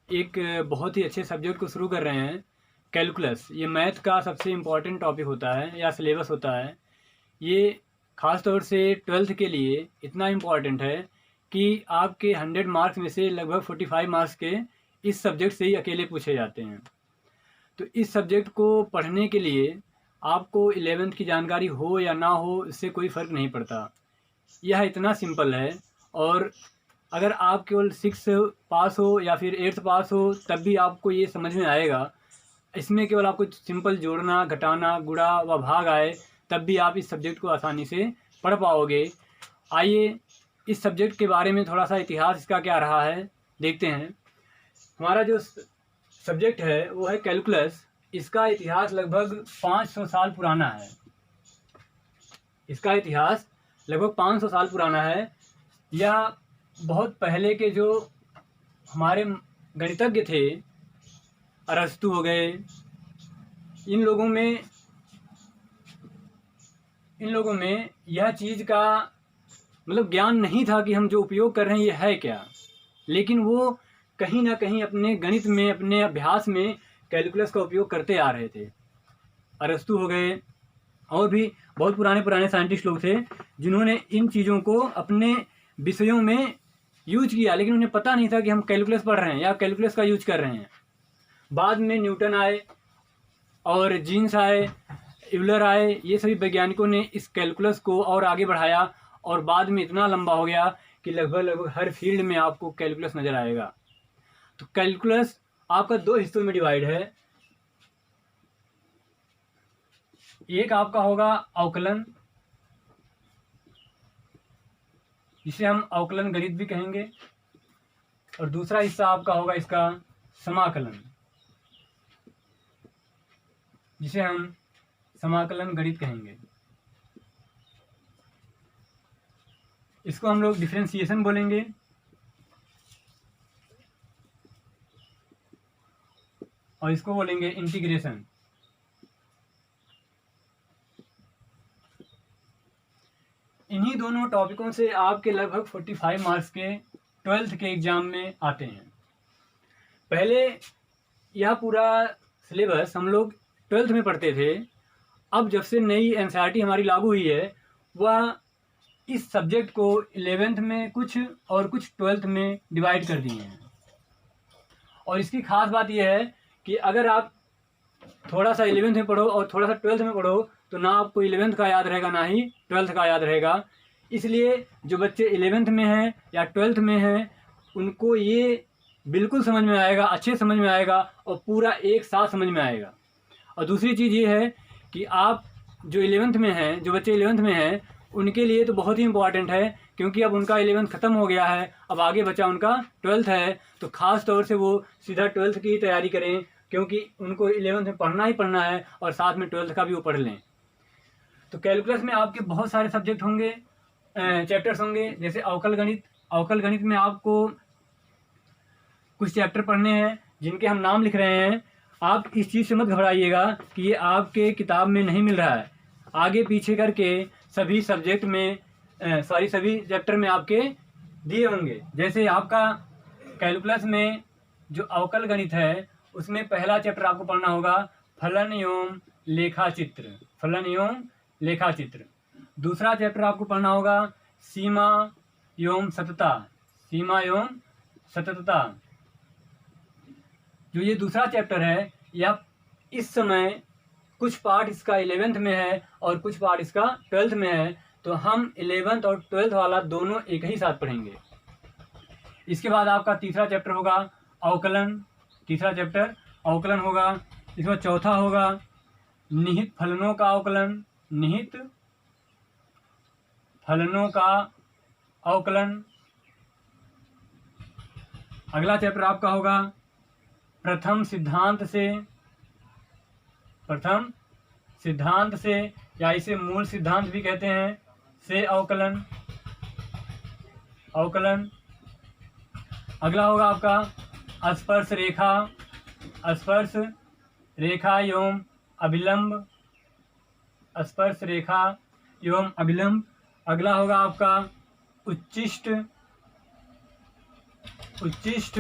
एक बहुत ही अच्छे सब्जेक्ट को शुरू कर रहे हैं, कैलकुलस। ये मैथ का सबसे इम्पोर्टेंट टॉपिक होता है या सिलेबस होता है। ये ख़ास तौर से 12th के लिए इतना इम्पोर्टेंट है कि आपके 100 मार्क्स में से लगभग 45 मार्क्स के इस सब्जेक्ट से ही अकेले पूछे जाते हैं। तो इस सब्जेक्ट को पढ़ने के लिए आपको 11th की जानकारी हो या ना हो, इससे कोई फ़र्क नहीं पड़ता। यह इतना सिंपल है। और अगर आप केवल 6 पास हो या फिर 8th पास हो, तब भी आपको ये समझ में आएगा। इसमें केवल आपको सिंपल जोड़ना, घटाना, गुणा व भाग आए, तब भी आप इस सब्जेक्ट को आसानी से पढ़ पाओगे। आइए इस सब्जेक्ट के बारे में थोड़ा सा इतिहास इसका क्या रहा है देखते हैं। हमारा जो सब्जेक्ट है वो है कैलकुलस। इसका इतिहास लगभग 500 साल पुराना है। इसका इतिहास लगभग 500 साल पुराना है। यह बहुत पहले के जो हमारे गणितज्ञ थे, अरस्तु हो गए, इन लोगों में यह चीज़ का मतलब ज्ञान नहीं था कि हम जो उपयोग कर रहे हैं ये है क्या। लेकिन वो कहीं ना कहीं अपने गणित में, अपने अभ्यास में कैलकुलस का उपयोग करते आ रहे थे। अरस्तु हो गए और भी बहुत पुराने साइंटिस्ट लोग थे जिन्होंने इन चीज़ों को अपने विषयों में यूज किया, लेकिन उन्हें पता नहीं था कि हम कैलकुलस पढ़ रहे हैं या कैलकुलस का यूज कर रहे हैं। बाद में न्यूटन आए और जीन्स आए, यूलर आए, ये सभी वैज्ञानिकों ने इस कैलकुलस को और आगे बढ़ाया और बाद में इतना लंबा हो गया कि लगभग हर फील्ड में आपको कैलकुलस नज़र आएगा। तो कैलकुलस आपका 2 हिस्सों में डिवाइड है। एक आपका होगा अवकलन, जिसे हम अवकलन गणित भी कहेंगे, और दूसरा हिस्सा आपका होगा इसका समाकलन, जिसे हम समाकलन गणित कहेंगे। इसको हम लोग डिफरेंशिएशन बोलेंगे। और इसको बोलेंगे इंटीग्रेशन। इन्हीं दोनों टॉपिकों से आपके लगभग 45 मार्क्स के 12th के एग्ज़ाम में आते हैं। पहले यह पूरा सिलेबस हम लोग 12th में पढ़ते थे। अब जब से नई एनसीईआरटी हमारी लागू हुई है, वह इस सब्जेक्ट को 11th में कुछ और कुछ 12th में डिवाइड कर दिए हैं। और इसकी ख़ास बात यह है कि अगर आप थोड़ा सा 11th में पढ़ो और थोड़ा सा 12th में पढ़ो, तो ना आपको 11th का याद रहेगा ना ही 12th का याद रहेगा। इसलिए जो बच्चे 11th में हैं या 12th में हैं, उनको ये बिल्कुल समझ में आएगा, अच्छे समझ में आएगा और पूरा एक साथ समझ में आएगा। और दूसरी चीज़ ये है कि आप जो 11th में हैं, जो बच्चे 11th में हैं, उनके लिए तो बहुत ही इम्पॉर्टेंट है, क्योंकि अब उनका 11th ख़त्म हो गया है। अब आगे बचा उनका 12th है। तो ख़ास तौर से वो सीधा 12th की तैयारी करें, क्योंकि उनको 11th में पढ़ना ही पढ़ना है और साथ में 12th का भी वो पढ़ लें। तो कैलकुलस में आपके बहुत सारे सब्जेक्ट होंगे, चैप्टर्स होंगे। जैसे अवकल गणित। अवकल गणित में आपको कुछ चैप्टर पढ़ने हैं जिनके हम नाम लिख रहे हैं। आप इस चीज़ से मत घबराइएगा कि ये आपके किताब में नहीं मिल रहा है। आगे पीछे करके सभी सब्जेक्ट में सभी चैप्टर में आपके दिए होंगे। जैसे आपका कैलकुलस में जो अवकल गणित है, उसमें पहला चैप्टर आपको पढ़ना होगा फलन एवं लेखाचित्र। फलन एवं लेखाचित्र। दूसरा चैप्टर आपको पढ़ना होगा सीमा एवं सततता। सीमा एवं सततता। जो ये दूसरा चैप्टर है, यह इस समय कुछ पार्ट इसका 11th में है और कुछ पार्ट इसका 12th में है। तो हम 11th और 12th वाला दोनों एक ही साथ पढ़ेंगे। इसके बाद आपका तीसरा चैप्टर होगा अवकलन। तीसरा चैप्टर अवकलन होगा। इसके बाद चौथा होगा निहित फलनों का अवकलन। निहित फलनों का अवकलन। अगला चैप्टर आपका होगा प्रथम सिद्धांत से। प्रथम सिद्धांत से, या इसे मूल सिद्धांत भी कहते हैं, से अवकलन। अवकलन। अगला होगा आपका स्पर्श रेखा। स्पर्श रेखा एवं अभिलंब। स्पर्श रेखा एवं अभिलंब। अगला होगा आपका उच्चिष्ट। उच्चिष्ट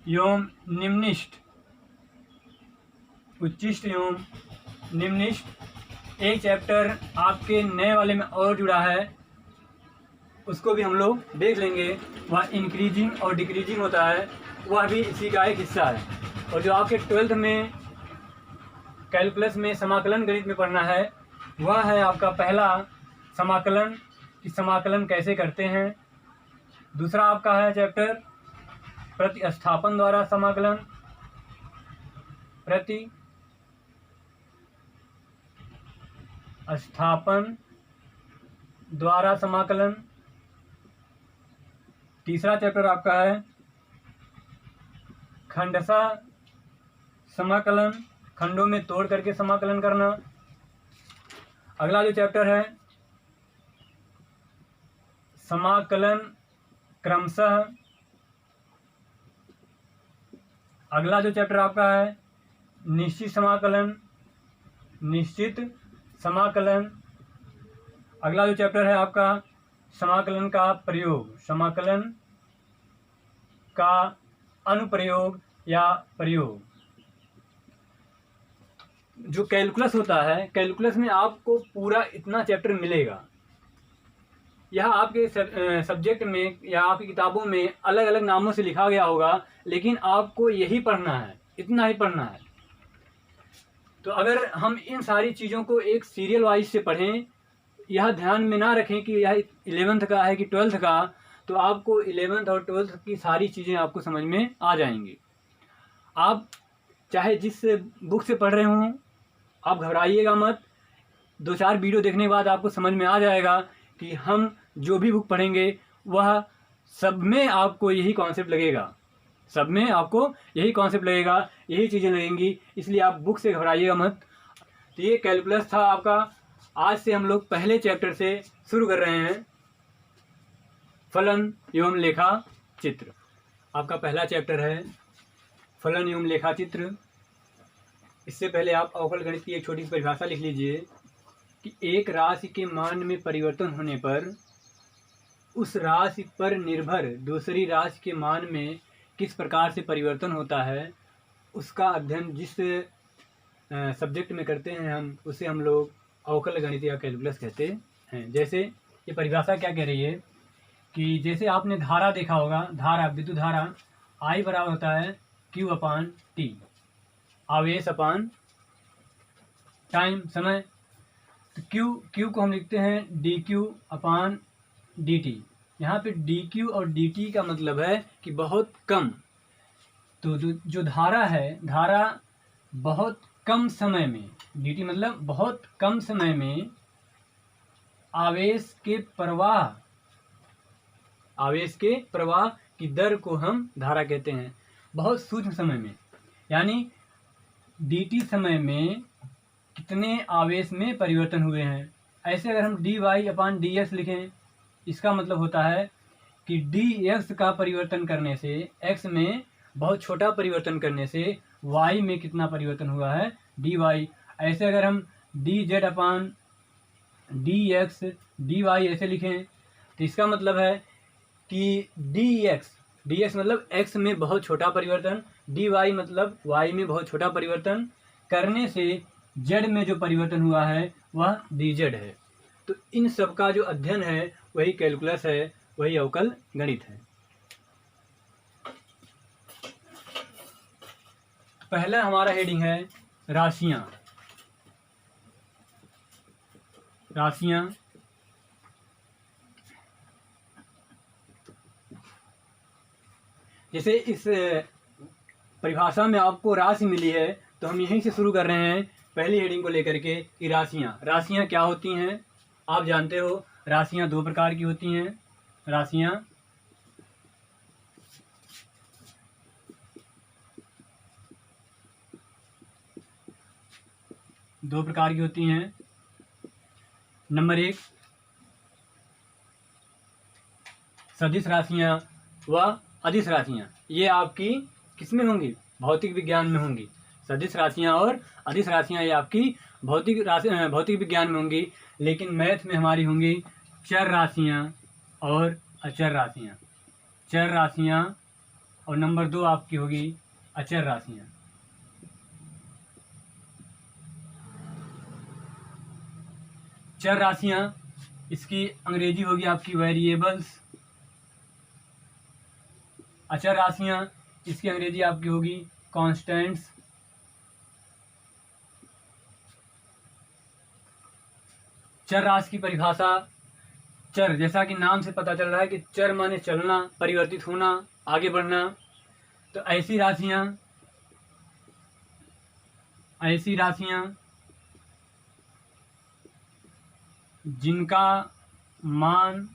एवं निम्निष्ठ, उच्चिष्ट एवं निम्निष्ठ एक चैप्टर आपके नए वाले में और जुड़ा है, उसको भी हम लोग देख लेंगे। वह इंक्रीजिंग और डिक्रीजिंग होता है, वह भी इसी का एक हिस्सा है। और जो आपके 12th में कैलकुलस में समाकलन गणित में पढ़ना है, वह है आपका पहला समाकलन, कि समाकलन कैसे करते हैं। दूसरा आपका है चैप्टर प्रतिस्थापन द्वारा समाकलन, प्रतिस्थापन द्वारा समाकलन। तीसरा चैप्टर आपका है खंडशः समाकलन, खंडों में तोड़ करके समाकलन करना। अगला जो चैप्टर है समाकलन क्रमशः। अगला जो चैप्टर आपका है निश्चित समाकलन, निश्चित समाकलन। अगला जो चैप्टर है आपका समाकलन का प्रयोग, समाकलन का अनुप्रयोग या प्रयोग। जो कैलकुलस होता है, कैलकुलस में आपको पूरा इतना चैप्टर मिलेगा। यह आपके सब्जेक्ट में या आपकी किताबों में अलग अलग नामों से लिखा गया होगा, लेकिन आपको यही पढ़ना है, इतना ही पढ़ना है। तो अगर हम इन सारी चीज़ों को एक सीरियल वाइज से पढ़ें, यह ध्यान में ना रखें कि यह 11th का है कि 12th का, तो आपको 11th और 12th की सारी चीज़ें आपको समझ में आ जाएंगी। आप चाहे जिस बुक से पढ़ रहे हों, आप घबराइएगा मत। 2-4 वीडियो देखने के बाद आपको समझ में आ जाएगा कि हम जो भी बुक पढ़ेंगे वह सब में आपको यही कॉन्सेप्ट लगेगा, सब में आपको यही कॉन्सेप्ट लगेगा, यही चीज़ें लगेंगी। इसलिए आप बुक से घबराइएगा मत। तो ये कैलकुलस था आपका। आज से हम लोग पहले चैप्टर से शुरू कर रहे हैं, फलन एवं लेखा चित्र। आपका पहला चैप्टर है फलन एवं लेखा चित्र। इससे पहले आप अवकल गणित की एक छोटी सी परिभाषा लिख लीजिए कि एक राशि के मान में परिवर्तन होने पर उस राशि पर निर्भर दूसरी राशि के मान में किस प्रकार से परिवर्तन होता है, उसका अध्ययन जिस सब्जेक्ट में करते हैं हम, उसे हम लोग अवकल गणित या कैलकुलस कहते हैं। जैसे ये परिभाषा क्या कह रही है कि जैसे आपने धारा देखा होगा, धारा, विद्युत धारा I बराबर होता है Q/T, आवेश अपान टाइम, समय। तो Q को हम लिखते हैं dQ/dt। यहाँ पे dQ और dt का मतलब है कि बहुत कम। तो जो धारा है, धारा बहुत कम समय में, dt मतलब बहुत कम समय में आवेश के प्रवाह की दर को हम धारा कहते हैं, बहुत सूक्ष्म समय में। यानी dt समय में कितने आवेश में परिवर्तन हुए हैं। ऐसे अगर हम dy/dx लिखें, इसका मतलब होता है कि dx का परिवर्तन करने से, x में बहुत छोटा परिवर्तन करने से y में कितना परिवर्तन हुआ है, dy। ऐसे अगर हम dz/dx dy ऐसे लिखें, तो इसका मतलब है कि dx मतलब x में बहुत छोटा परिवर्तन, dy मतलब y में बहुत छोटा परिवर्तन करने से z में जो परिवर्तन हुआ है वह dz है। तो इन सब का जो अध्ययन है वही कैलकुलस है, वही अवकल गणित है। पहला हमारा हेडिंग है राशियां। राशियां जैसे इस परिभाषा में आपको राशि मिली है, तो हम यहीं से शुरू कर रहे हैं पहली हेडिंग को लेकर के कि राशियां क्या होती हैं। आप जानते हो राशियां 2 प्रकार की होती हैं। राशियां दो प्रकार की होती हैं। नंबर 1 सदिश राशियां व अदिश राशियां। ये आपकी किस में होंगी, भौतिक विज्ञान में होंगी। सदिश राशियां और अदिश राशियां ये आपकी भौतिक विज्ञान में होंगी। लेकिन मैथ में हमारी होंगी चर राशियां और अचर राशियां। चर राशियां और नंबर 2 आपकी होगी अचर राशियाँ। चर राशियाँ इसकी अंग्रेजी होगी आपकी वेरिएबल्स। अचर राशियाँ इसकी अंग्रेजी आपकी होगी कॉन्स्टेंट्स। चर राशि की परिभाषा, चर जैसा कि नाम से पता चल रहा है कि चर माने चलना, परिवर्तित होना, आगे बढ़ना। तो ऐसी राशियाँ जिनका मान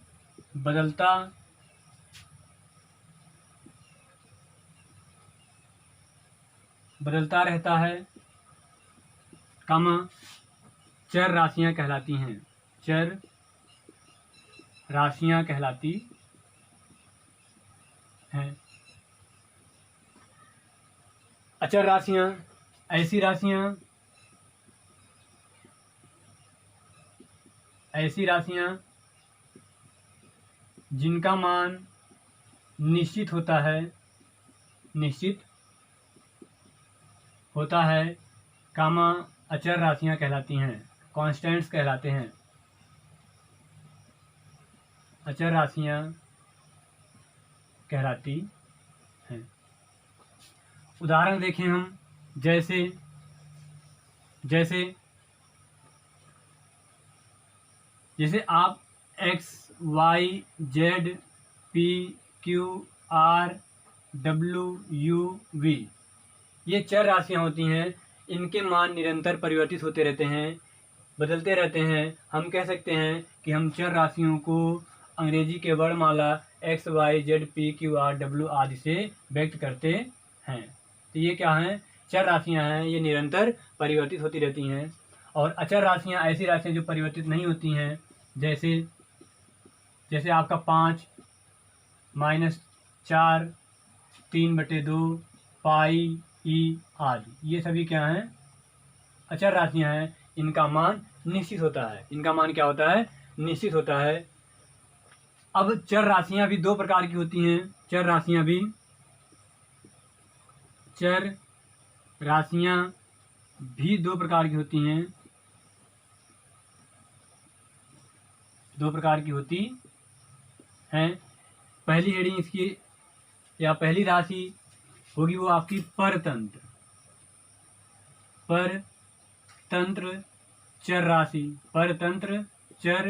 बदलता रहता है, चर राशियाँ कहलाती हैं। चर राशियाँ कहलाती हैं। अचर राशियाँ ऐसी राशियाँ जिनका मान निश्चित होता है, अचर राशियाँ कहलाती हैं, कांस्टेंट्स कहलाते हैं। अचर राशियाँ कहलाती हैं। उदाहरण देखें हम, जैसे आप x, y, z, p, q, r, w, u, v ये चर राशियाँ होती हैं। इनके मान निरंतर परिवर्तित होते रहते हैं, बदलते रहते हैं। हम कह सकते हैं कि हम चर राशियों को अंग्रेजी के वर्णमाला x, y, z, p, q, r, w आदि से व्यक्त करते हैं। तो ये क्या हैं? चर राशियाँ हैं। ये निरंतर परिवर्तित होती रहती हैं। और अचर राशियाँ ऐसी राशियाँ जो परिवर्तित नहीं होती हैं, जैसे आपका 5, -4, 3/2, पाई, ई आदि। ये सभी क्या हैं? अचर राशियाँ हैं। इनका मान निश्चित होता है। इनका मान क्या होता है? निश्चित होता है। अब चर राशियाँ भी दो प्रकार की होती हैं। चर राशियाँ भी दो प्रकार की होती हैं। पहली हेडिंग इसकी या पहली राशि होगी वो आपकी परतंत्र चर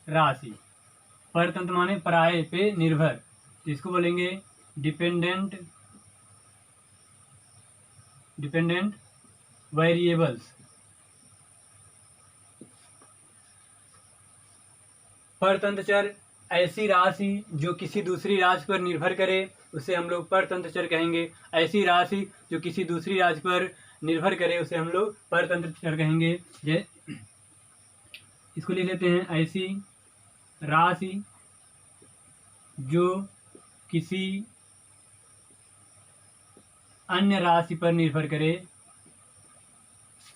राशि। परतंत्र माने पराये पे निर्भर, इसको बोलेंगे डिपेंडेंट वेरिएबल्स। परतंत्र चर ऐसी राशि जो किसी दूसरी राशि पर निर्भर करे, उसे हम लोग परतंत्र चर कहेंगे। ऐसी राशि जो किसी दूसरी राशि पर निर्भर करे, उसे हम लोग परतंत्र चर कहेंगे। इसको लिख लेते हैं। ऐसी राशि जो किसी अन्य राशि पर निर्भर करे,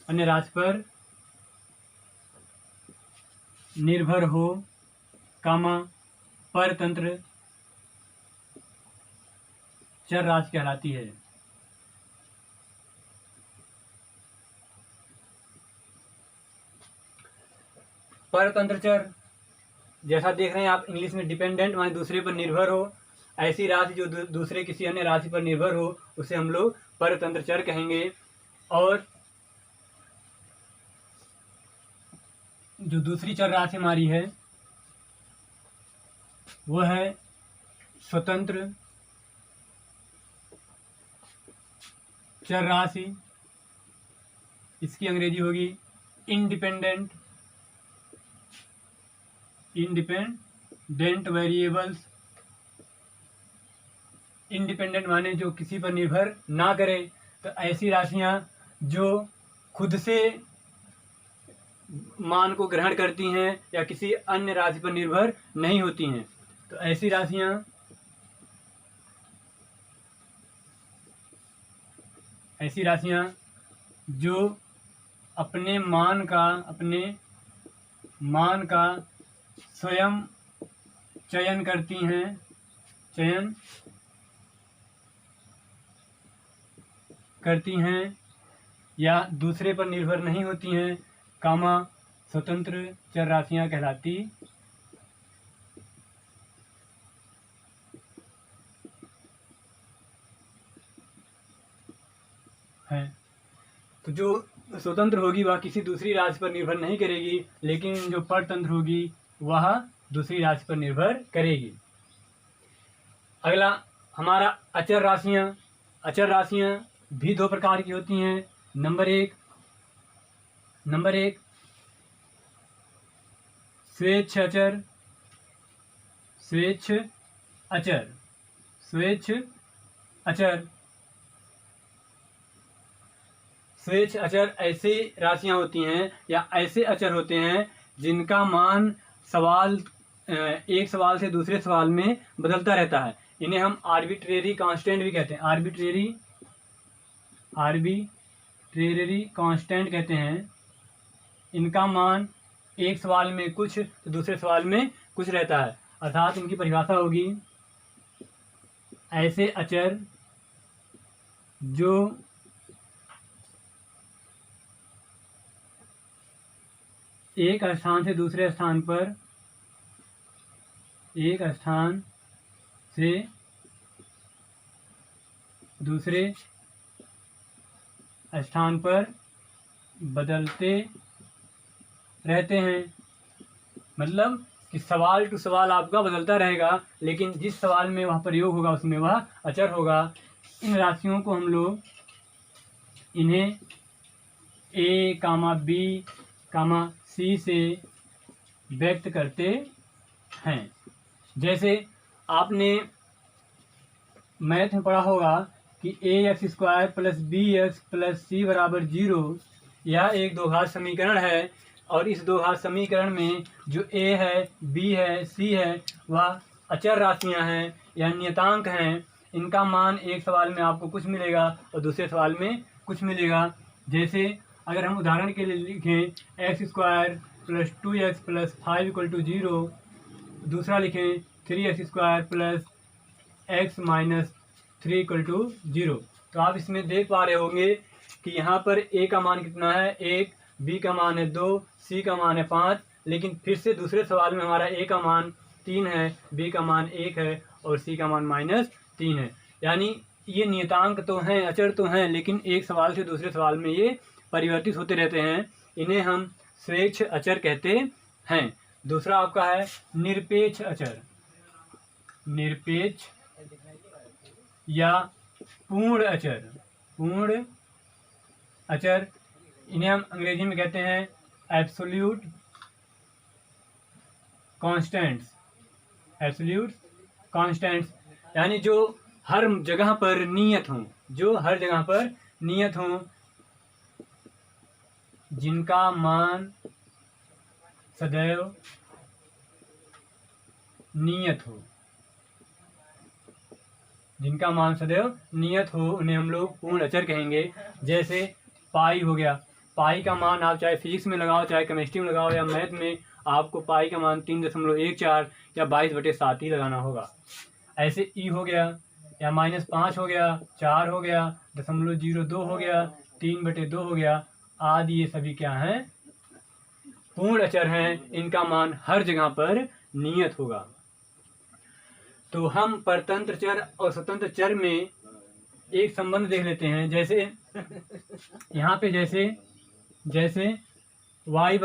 अन्य राशि पर निर्भर हो, परतंत्र चर राशि कहलाती है। परतंत्र चर जैसा देख रहे हैं आप, इंग्लिश में डिपेंडेंट माने दूसरे पर निर्भर हो। ऐसी राशि जो दूसरे किसी अन्य राशि पर निर्भर हो, उसे हम लोग परतंत्र चर कहेंगे। और जो दूसरी चर राशि हमारी है वो है स्वतंत्र चर राशि। इसकी अंग्रेजी होगी इंडिपेंडेंट वेरिएबल्स। इंडिपेंडेंट माने जो किसी पर निर्भर ना करे। तो ऐसी राशियां जो खुद से मान को ग्रहण करती हैं या किसी अन्य राशि पर निर्भर नहीं होती हैं। तो ऐसी राशियां जो अपने मान का स्वयं चयन करती हैं, करती हैं या दूसरे पर निर्भर नहीं होती हैं, कामा स्वतंत्र चर राशियां कहलाती हैं। तो जो स्वतंत्र होगी वह किसी दूसरी राशि पर निर्भर नहीं करेगी, लेकिन जो परतंत्र होगी वह दूसरी राशि पर निर्भर करेगी। अगला हमारा अचर राशियां। अचर राशियां भी दो प्रकार की होती हैं। नंबर एक स्वेच्छ अचर। स्वेच्छ अचर स्वेच्छ अचर स्वेच्छ अचर ऐसी राशियां होती हैं या ऐसे अचर होते हैं जिनका मान एक सवाल से दूसरे सवाल में बदलता रहता है। इन्हें हम आर्बिट्रेरी कांस्टेंट भी कहते हैं। आर्बिट्रेरी कांस्टेंट कहते हैं। इनका मान एक सवाल में कुछ तो दूसरे सवाल में कुछ रहता है। अर्थात इनकी परिभाषा होगी ऐसे अचर जो एक स्थान से दूसरे स्थान पर बदलते रहते हैं। मतलब कि सवाल टू सवाल आपका बदलता रहेगा, लेकिन जिस सवाल में वह प्रयोग होगा उसमें वह अचर होगा। इन राशियों को हम लोग इन्हें A, B, C से व्यक्त करते हैं। जैसे आपने मैथ में पढ़ा होगा कि ax² + bx + c = 0 यह एक द्विघात समीकरण है, और इस द्विघात समीकरण में जो a है, b है, c है वह अचर राशियां हैं या नियतांक हैं। इनका मान एक सवाल में आपको कुछ मिलेगा और दूसरे सवाल में कुछ मिलेगा। जैसे अगर हम उदाहरण के लिए लिखें x² + 2x + 5 = 0, दूसरा लिखें 3x² + x - 3 = 0, तो आप इसमें देख पा रहे होंगे कि यहाँ पर a का मान कितना है, 1, b का मान है 2, c का मान है 5, लेकिन फिर से दूसरे सवाल में हमारा a का मान 3 है, b का मान 1 है और c का मान -3 है। यानी ये नियतांक तो हैं, अचर तो हैं, लेकिन एक सवाल से दूसरे सवाल में ये परिवर्तित होते रहते हैं। इन्हें हम स्वेच्छ अचर कहते हैं। दूसरा आपका है निरपेक्ष अचर। निरपेक्ष या पूर्ण अचर इन्हें हम अंग्रेजी में कहते हैं एब्सोल्यूट कांस्टेंट्स। यानी जो हर जगह पर नियत हों, जिनका मान सदैव नियत हो, उन्हें हम लोग पूर्ण अचर कहेंगे। जैसे पाई हो गया। पाई का मान आप चाहे फिजिक्स में लगाओ, चाहे केमिस्ट्री में लगाओ या मैथ में, आपको पाई का मान 3.14 या 22/7 ही लगाना होगा। ऐसे ई हो गया या -5 हो गया, 4 हो गया, 0.02 हो गया, 3/2 हो गया आदि, ये सभी क्या हैं, पूर्ण अचर हैं। इनका मान हर जगह पर नियत होगा। तो हम परतंत्र चर और स्वतंत्र चर में एक संबंध देख लेते हैं। जैसे यहाँ पे जैसे y =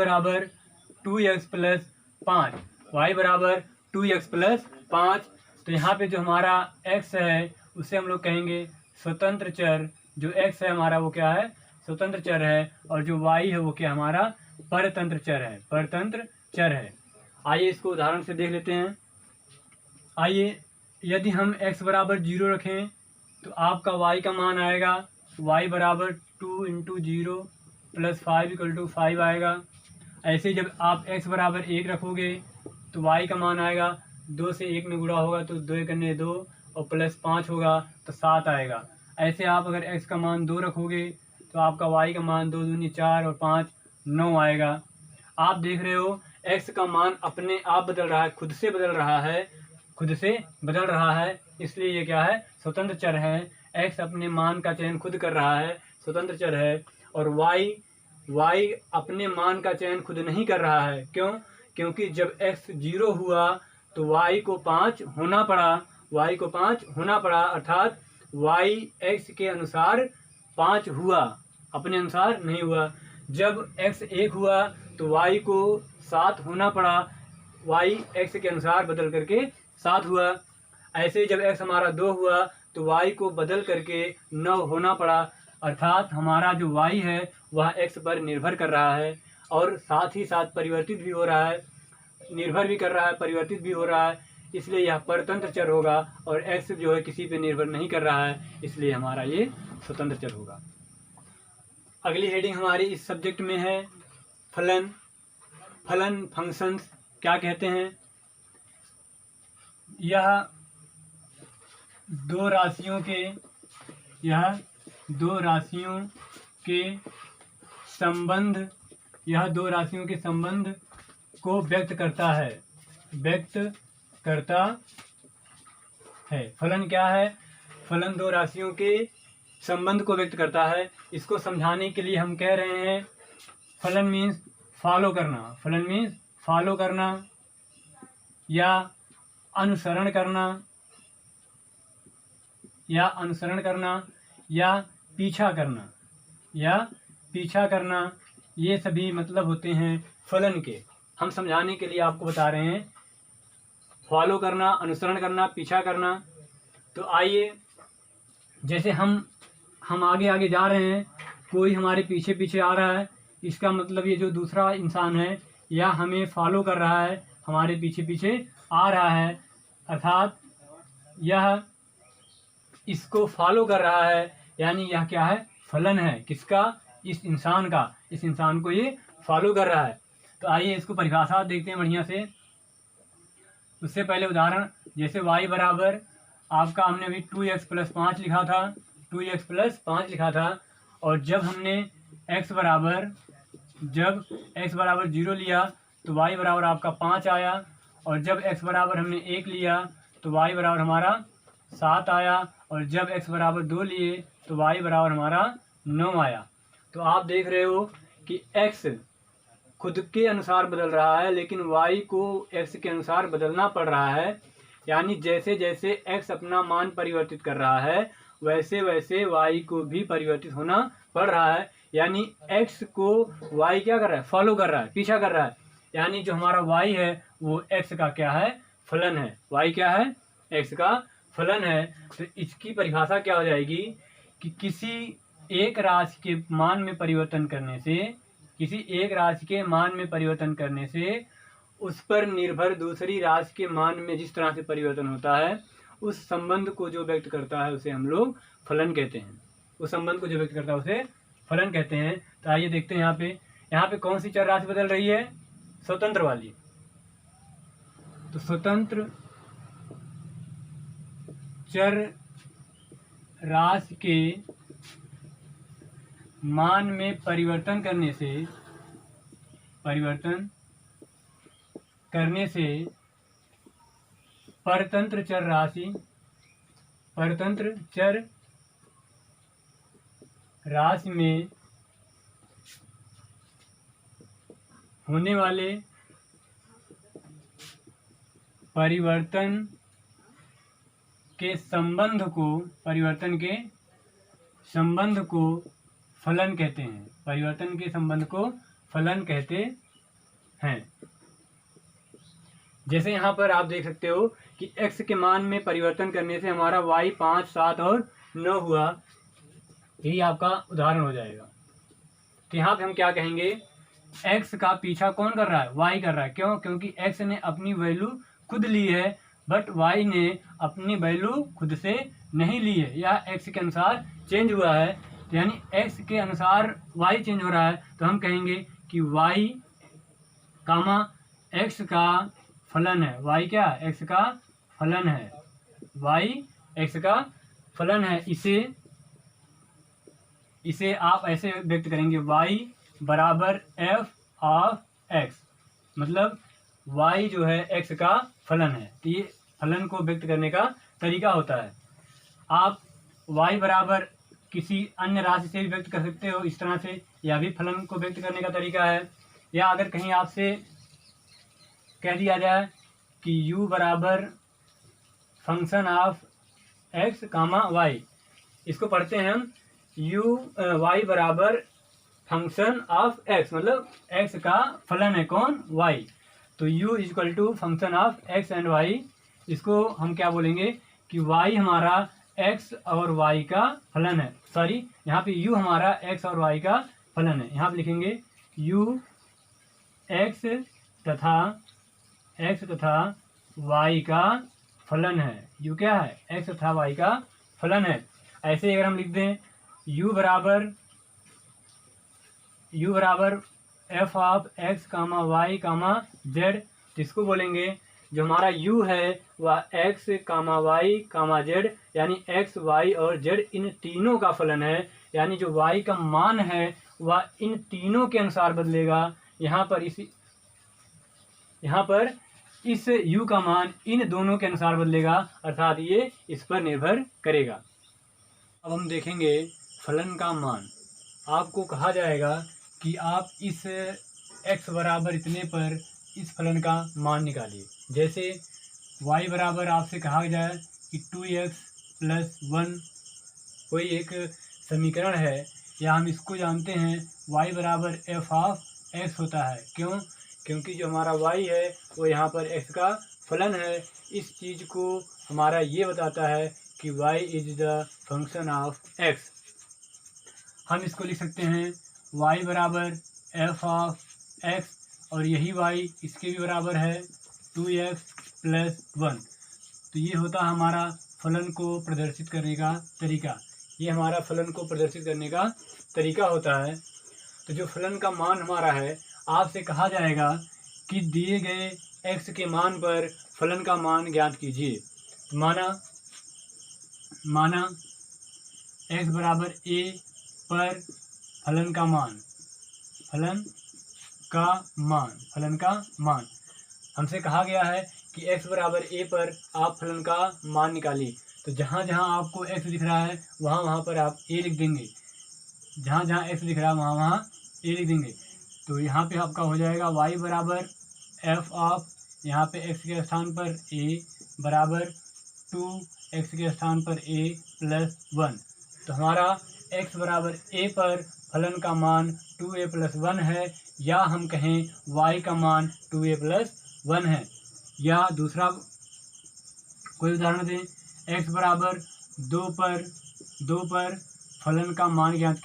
2x + 5, y = 2x + 5, तो यहाँ पे जो हमारा x है उसे हम लोग कहेंगे स्वतंत्र चर। जो x है हमारा वो क्या है, स्वतंत्र चर है, और जो y है वो क्या हमारा परतंत्र चर है। आइए इसको उदाहरण से देख लेते हैं। आइए, यदि हम x = 0 रखें तो आपका y का मान आएगा y = 2 × 0 + 5 = 5 आएगा। ऐसे जब आप x = 1 रखोगे तो y का मान आएगा 2 से 1 में गुणा होगा तो 2 × 2 और +5 होगा तो 7 आएगा। ऐसे आप अगर x का मान 2 रखोगे तो आपका y का मान 2 दूनी 4 और 5 9 आएगा। आप देख रहे हो x का मान अपने आप बदल रहा है, खुद से बदल रहा है, इसलिए ये क्या है, स्वतंत्र चर है। x अपने मान का चयन खुद कर रहा है, स्वतंत्र चर है, और y अपने मान का चयन खुद नहीं कर रहा है। क्यों? क्योंकि जब x 0 हुआ तो y को 5 होना पड़ा, अर्थात y x के अनुसार 5 हुआ, अपने अनुसार नहीं हुआ। जब x 1 हुआ तो y को 7 होना पड़ा, y x के अनुसार बदल करके 7 हुआ। ऐसे जब x हमारा 2 हुआ तो y को बदल करके 9 होना पड़ा, अर्थात हमारा जो y है वह x पर निर्भर कर रहा है, और साथ ही साथ परिवर्तित भी हो रहा है, निर्भर भी कर रहा है, परिवर्तित भी हो रहा है, इसलिए यह परतंत्र चर होगा। और x जो है किसी पे निर्भर नहीं कर रहा है, इसलिए हमारा ये स्वतंत्र चर होगा। अगली हेडिंग हमारी इस सब्जेक्ट में है फलन। फलन फंक्शंस क्या कहते हैं? यह दो राशियों के संबंध को व्यक्त करता है। फलन क्या है? फलन दो राशियों के संबंध को व्यक्त करता है। इसको समझाने के लिए हम कह रहे हैं फलन मीन्स फॉलो करना, या अनुसरण करना, या पीछा करना, ये सभी मतलब होते हैं फलन के। हम समझाने के लिए आपको बता रहे हैं फॉलो करना, अनुसरण करना, पीछा करना। तो आइए, जैसे हम आगे जा रहे हैं, कोई हमारे पीछे आ रहा है, इसका मतलब ये जो दूसरा इंसान है या हमें फॉलो कर रहा है, हमारे पीछे आ रहा है, अर्थात यह इसको फॉलो कर रहा है, यानी यह क्या है? फलन है। किसका? इस इंसान का। इस इंसान को ये फॉलो कर रहा है। तो आइए इसको परिभाषा देखते हैं बढ़िया से। उससे पहले उदाहरण, जैसे y बराबर आपका हमने अभी 2x + 5 लिखा था, और जब हमने x बराबर 0 लिया तो y बराबर आपका 5 आया, और जब x बराबर हमने 1 लिया तो y बराबर हमारा 7 आया, और जब x बराबर 2 लिए तो y बराबर हमारा 9 आया। तो आप देख रहे हो कि x खुद के अनुसार बदल रहा है, लेकिन y को x के अनुसार बदलना पड़ रहा है। यानी जैसे जैसे x अपना मान परिवर्तित कर रहा है, वैसे वैसे y को भी परिवर्तित होना पड़ रहा है। यानी x को y क्या कर रहा है? फॉलो कर रहा है, पीछा कर रहा है। यानी जो हमारा y है वो x का क्या है? फलन है। y क्या है? x का फलन है। तो इसकी परिभाषा क्या हो जाएगी कि किसी एक राशि के मान में परिवर्तन करने से उस पर निर्भर दूसरी राशि के मान में जिस तरह से परिवर्तन होता है, उस संबंध को जो व्यक्त करता है उसे हम लोग फलन कहते हैं। तो आइए देखते हैं यहाँ पे कौन सी चर राशि बदल रही है? स्वतंत्र वाली। तो स्वतंत्र चर राशि के मान में परिवर्तन करने परतंत्र चर राशि में होने वाले परिवर्तन के संबंध को फलन कहते हैं। जैसे यहाँ पर आप देख सकते हो कि x के मान में परिवर्तन करने से हमारा y 5, 7 और 9 हुआ। यही आपका उदाहरण हो जाएगा। तो यहाँ पे हम क्या कहेंगे? x का पीछा कौन कर रहा है? y कर रहा है। क्यों? क्योंकि x ने अपनी वैल्यू खुद ली है, बट y ने अपनी वैल्यू खुद से नहीं ली है। यह x के अनुसार चेंज हुआ है, यानी x के अनुसार y चेंज हो रहा है। तो हम कहेंगे कि y x का फलन है। y क्या? x का फलन है। y x का फलन है। इसे आप ऐसे व्यक्त करेंगे y बराबर f ऑफ x, मतलब y जो है x का फलन है। तो ये फलन को व्यक्त करने का तरीका होता है। आप y बराबर किसी अन्य राशि से भी व्यक्त कर सकते हो इस तरह से, यह भी फलन को व्यक्त करने का तरीका है। या अगर कहीं आपसे कह दिया जाए कि u बराबर function of x comma y, इसको पढ़ते हैं हम y बराबर फंक्शन ऑफ x, मतलब x का फलन है कौन, y। तो u equal to function of x and y, इसको हम क्या बोलेंगे कि y हमारा x और y का फलन है। सॉरी, यहाँ पे u हमारा x और y का फलन है। यहाँ पे लिखेंगे u x तथा y का फलन है। u क्या है, x तथा y का फलन है। ऐसे अगर हम लिख दें u बराबर f of x comma y comma z, तो इसको बोलेंगे जो हमारा u है वह x comma y comma z, यानी x y और z इन तीनों का फलन है। यानी जो y का मान है वह इन तीनों के अनुसार बदलेगा। यहाँ पर इस u का मान इन दोनों के अनुसार बदलेगा, अर्थात ये इस पर निर्भर करेगा। अब हम देखेंगे फलन का मान। आपको कहा जाएगा कि आप इस x बराबर इतने पर इस फलन का मान निकालिए। जैसे y बराबर आपसे कहा जाए कि 2x प्लस 1 कोई एक समीकरण है, या हम इसको जानते हैं y बराबर f ऑफ x होता है। क्यों? क्योंकि जो हमारा y है वो यहाँ पर x का फलन है। इस चीज़ को हमारा ये बताता है कि y is the function of x। हम इसको लिख सकते हैं y बराबर f ऑफ x, और यही y इसके भी बराबर है 2x प्लस 1। तो ये होता है हमारा फलन को प्रदर्शित करने का तरीका। ये हमारा फलन को प्रदर्शित करने का तरीका होता है। तो जो फलन का मान हमारा है, आपसे कहा जाएगा कि दिए गए x के मान पर फलन का मान ज्ञात कीजिए। तो माना x बराबर a पर फलन का मान हमसे कहा गया है कि x बराबर a पर आप फलन का मान निकालिए। तो जहाँ जहाँ आपको x दिख रहा है वहाँ पर आप a लिख देंगे। जहाँ जहाँ x दिख रहा है वहाँ a लिख देंगे। तो यहाँ पे आपका हो जाएगा y बराबर f ऑफ, यहाँ पे x के स्थान पर a बराबर 2x के स्थान पर a प्लस 1। तो हमारा x बराबर a पर फलन का मान 2a प्लस 1 है, या हम कहें y का मान 2a प्लस 1 है। या दूसरा कोई उदाहरण दें, x बराबर 2 पर फलन का मान ज्ञात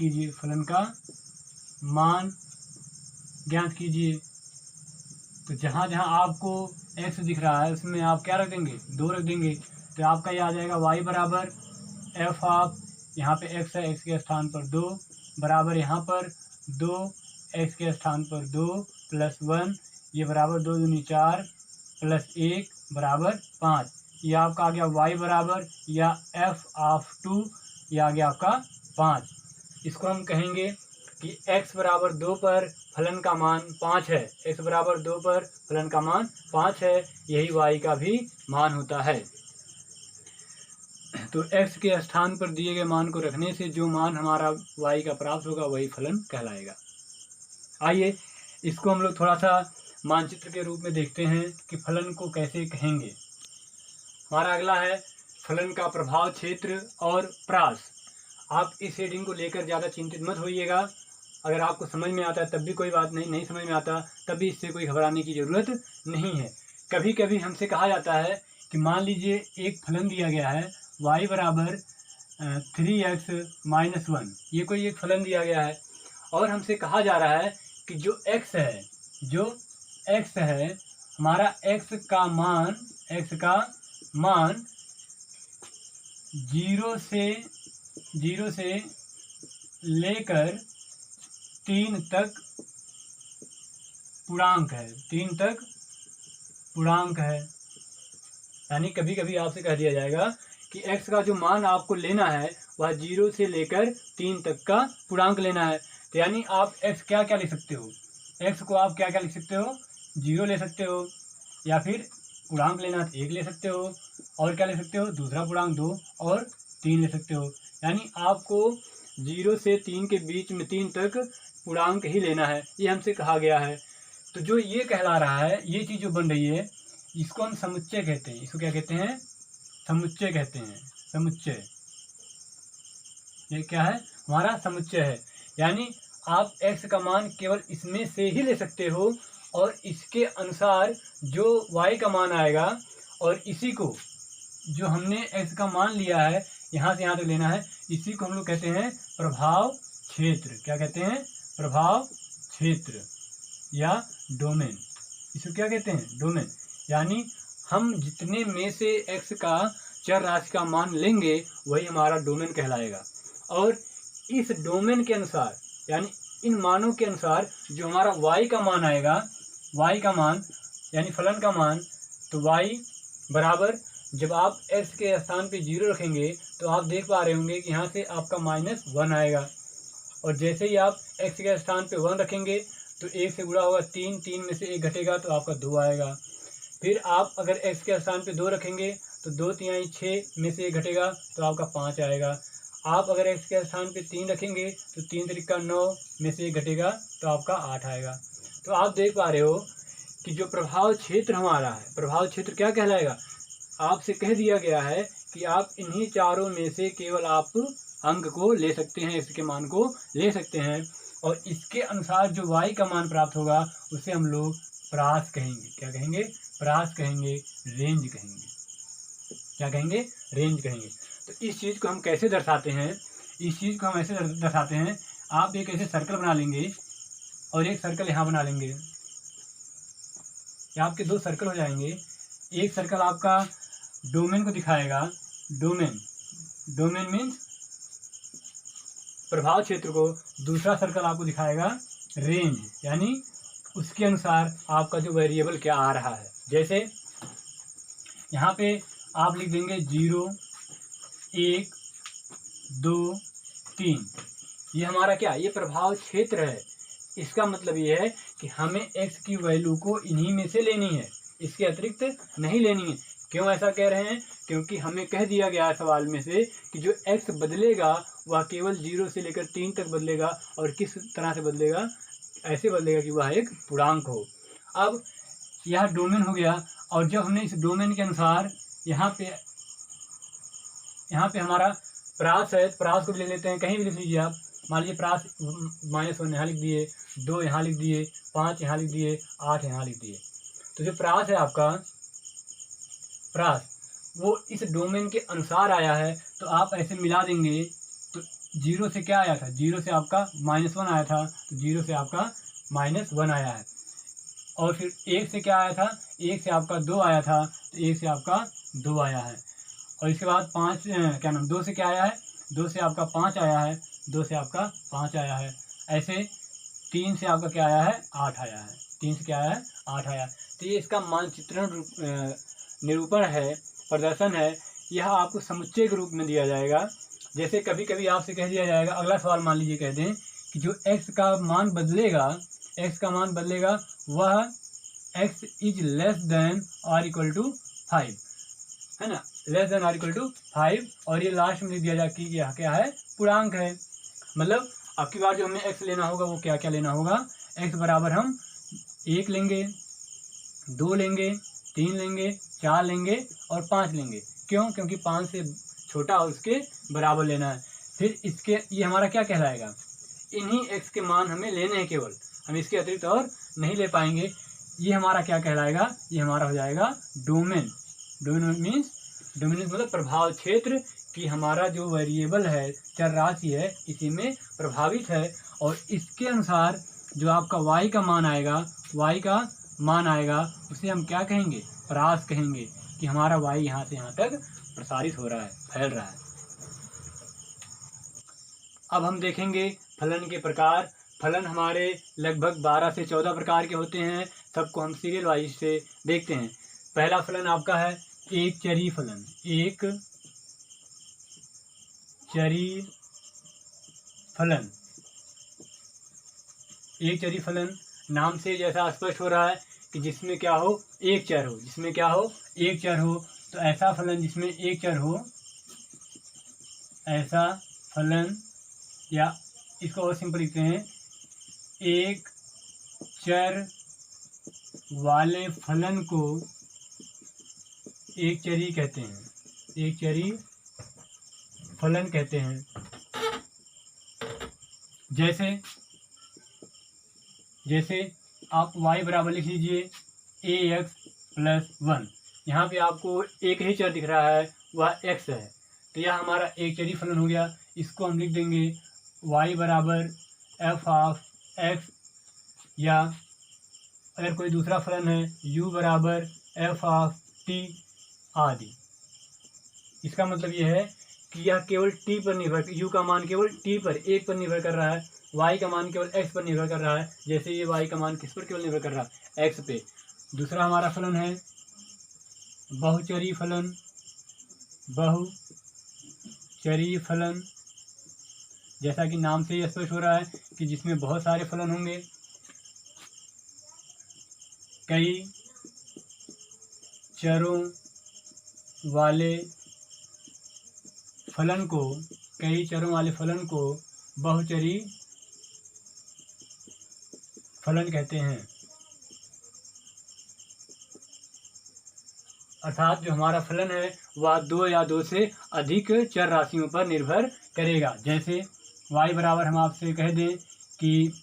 कीजिए। तो जहाँ जहाँ आपको x दिख रहा है उसमें आप क्या रख देंगे, 2 रख देंगे। तो आपका ये आ जाएगा y बराबर f ऑफ, यहाँ पे x है, x के स्थान पर 2 बराबर यहाँ पर 2 x के स्थान पर 2 प्लस 1, ये बराबर 2 दूनी 4 प्लस 1 बराबर 5। ये आपका आ गया y बराबर या f ऑफ 2, ये आ गया आपका 5। इसको हम कहेंगे कि x बराबर 2 पर फलन का मान 5 है। x बराबर 2 पर फलन का मान 5 है, यही y का भी मान होता है। तो x के स्थान पर दिए गए मान को रखने से जो मान हमारा y का प्राप्त होगा वही फलन कहलाएगा। आइए इसको हम लोग थोड़ा सा मानचित्र के रूप में देखते हैं कि फलन को कैसे कहेंगे। हमारा अगला है फलन का प्रभाव क्षेत्र और प्रास। आप इस हेडिंग को लेकर ज़्यादा चिंतित मत होइएगा। अगर आपको समझ में आता है तब भी कोई बात नहीं, नहीं समझ में आता तब भी इससे कोई घबराने की ज़रूरत नहीं है। कभी कभी हमसे कहा जाता है कि मान लीजिए एक फलन दिया गया है y बराबर 3x माइनस 1, ये कोई एक फलन दिया गया है और हमसे कहा जा रहा है कि जो x है हमारा x का मान 0 से लेकर 3 तक पूर्णांक है। यानी कभी कभी आपसे कह दिया जाएगा कि x का जो मान आपको लेना है वह 0 से लेकर 3 तक का पूर्णांक लेना है। तो यानी आप x क्या क्या लिख सकते हो, x को आप क्या क्या लिख सकते हो, 0 ले सकते हो, या फिर पूर्णांक लेना 1 ले सकते हो, और क्या ले सकते हो, दूसरा पूर्णांक 2 और 3 ले सकते हो। यानी आपको 0 से 3 के बीच में 3 तक पूर्णांक ही लेना है, ये हमसे कहा गया है। तो जो ये कहला रहा है, ये चीज़ जो बन रही है, इसको हम समुच्चय कहते हैं। इसको क्या कहते हैं? समुच्चय कहते हैं। समुच्चय, ये क्या है? हमारा समुच्चय है। यानी आप x का मान केवल इसमें से ही ले सकते हो और इसके अनुसार जो y का मान आएगा, और इसी को जो हमने x का मान लिया है यहाँ से यहाँ तक लेना है, इसी को हम लोग कहते हैं प्रभाव क्षेत्र। क्या कहते हैं? प्रभाव क्षेत्र या डोमेन। इसको क्या कहते हैं? डोमेन। यानी हम जितने में से x का चर राशि का मान लेंगे वही हमारा डोमेन कहलाएगा। और इस डोमेन के अनुसार, यानी इन मानों के अनुसार जो हमारा y का मान आएगा, y का मान यानी फलन का मान, तो y बराबर, जब आप x के स्थान पे 0 रखेंगे तो आप देख पा रहे होंगे कि यहाँ से आपका -1 आएगा। और जैसे ही आप x के स्थान पे 1 रखेंगे तो 1 से गुणा होगा 3, 3 में से 1 घटेगा तो आपका 2 आएगा। फिर आप अगर x के स्थान पे 2 रखेंगे तो 2 तिहाई 6 में से 1 घटेगा तो आपका 5 आएगा। आप अगर x के स्थान पे 3 रखेंगे तो 3 त्रिका 9 में से 1 घटेगा तो आपका 8 आएगा। तो आप देख पा रहे हो कि जो प्रभाव क्षेत्र हमारा है, प्रभाव क्षेत्र क्या कहलाएगा? आपसे कह दिया गया है कि आप इन्हीं चारों में से केवल आप अंक को ले सकते हैं, इसके मान को ले सकते हैं, और इसके अनुसार जो y का मान प्राप्त होगा उसे हम लोग प्रास कहेंगे। क्या कहेंगे? प्रास कहेंगे, रेंज कहेंगे। क्या कहेंगे? रेंज कहेंगे। तो इस चीज़ को हम कैसे दर्शाते हैं? इस चीज़ को हम ऐसे दर्शाते हैं, आप एक ऐसे सर्कल बना लेंगे और एक सर्कल यहाँ बना लेंगे। आपके 2 सर्कल हो जाएंगे। एक सर्कल आपका डोमेन को दिखाएगा, डोमेन, डोमेन मीन्स प्रभाव क्षेत्र को। दूसरा सर्कल आपको दिखाएगा रेंज, यानी उसके अनुसार आपका जो वेरिएबल क्या आ रहा है। जैसे यहाँ पे आप लिख देंगे 0, 1, 2, 3। ये हमारा क्या? ये प्रभाव क्षेत्र है। इसका मतलब ये है कि हमें x की वैल्यू को इन्हीं में से लेनी है, इसके अतिरिक्त नहीं लेनी है। क्यों ऐसा कह रहे हैं? क्योंकि हमें कह दिया गया है सवाल में से कि जो x बदलेगा वह केवल 0 से लेकर 3 तक बदलेगा। और किस तरह से बदलेगा? ऐसे बदलेगा कि वह एक पूर्णांक हो। अब यह डोमेन हो गया, और जब हमने इस डोमेन के अनुसार यहाँ पे हमारा प्रास है, प्रास को भी ले लेते हैं। कहीं भी लिख लीजिए आप। मान लीजिए प्रास -1 यहाँ लिख दिए, 2 यहाँ लिख दिए, 5 यहाँ लिख दिए, 8 यहाँ लिख दिए। तो जो प्रास है आपका, प्रास वो इस डोमेन के अनुसार आया है, तो आप ऐसे मिला देंगे। तो 0 से क्या आया था? 0 से आपका -1 आया था, तो 0 से आपका -1 आया है। और फिर 1 से क्या आया था? 1 से आपका 2 आया था, तो 1 से आपका 2 आया है। और इसके बाद 2 से क्या आया है? 2 से आपका 5 आया है, 2 से आपका 5 आया है। ऐसे 3 से आपका क्या आया है? 8 आया है। 3 से क्या आया है? 8 आया है। तो ये इसका मानचित्रण निरूपण है, प्रदर्शन है। यह आपको समुच्चय के रूप में दिया जाएगा। जैसे कभी कभी आपसे कह दिया जाएगा, अगला सवाल मान लीजिए कह दें कि जो x का मान बदलेगा, x का मान बदलेगा, वह x इज लेस देन और इक्वल टू 5, है ना? लेस देन और इक्वल टू 5, और ये लास्ट में लिख दिया जाए कि यह क्या है? पूर्णांक है। मतलब अब की बार जो हमें x लेना होगा वो क्या क्या लेना होगा? x बराबर हम 1 लेंगे, 2 लेंगे, 3 लेंगे, 4 लेंगे और 5 लेंगे। क्यों? क्योंकि 5 से छोटा और उसके बराबर लेना है। फिर इसके ये हमारा क्या कहलाएगा? इन्हीं x के मान हमें लेने हैं केवल, हम इसके अतिरिक्त और नहीं ले पाएंगे। ये हमारा क्या कहलाएगा? ये हमारा हो जाएगा डोमेन। डोमेन मीन्स मतलब प्रभाव क्षेत्र कि हमारा जो वेरिएबल है, चर राशि है, इसी में प्रभावित है। और इसके अनुसार जो आपका y का मान आएगा, y का मान आएगा, उसे हम क्या कहेंगे? प्रास कहेंगे कि हमारा y यहाँ से यहाँ तक प्रसारित हो रहा है, फैल रहा है। अब हम देखेंगे फलन के प्रकार। फलन हमारे लगभग 12 से 14 प्रकार के होते हैं। सबको हम सीरियल वाइज से देखते हैं। पहला फलन आपका है एक चरी फलन। एक चरी फलन, एक चरी फलन नाम से जैसा स्पष्ट हो रहा है कि जिसमें क्या हो? एक चर हो। जिसमें क्या हो? एक चर हो। तो ऐसा फलन जिसमें एक चर हो, ऐसा फलन, या इसको और सिंपल लिखते हैं, एक चर वाले फलन को एक चरी कहते हैं, एक चरी फलन कहते हैं। जैसे आप y बराबर लिख लीजिए ax प्लस 1। यहाँ पे आपको एक ही चर दिख रहा है, वह x है, तो यह हमारा एक चरी फलन हो गया। इसको हम लिख देंगे y बराबर f ऑफ x, या अगर कोई दूसरा फलन है u बराबर f ऑफ t आदि। इसका मतलब यह है कि यह केवल t पर निर्भर, u का मान केवल t पर, एक पर निर्भर कर रहा है, y का मान केवल x पर निर्भर कर रहा है। जैसे ये y का मान किस पर केवल निर्भर कर रहा है, x पे। दूसरा हमारा फलन है बहुचरी फलन, बहुचरी फलन, जैसा कि नाम से ही स्पष्ट हो रहा है कि जिसमें बहुत सारे फलन होंगे। कई चरों वाले फलन को, कई चरों वाले फलन को बहुचरी फलन कहते हैं। अर्थात जो हमारा फलन है वह दो या दो से अधिक चर राशियों पर निर्भर करेगा। जैसे y बराबर हम आपसे कह दें कि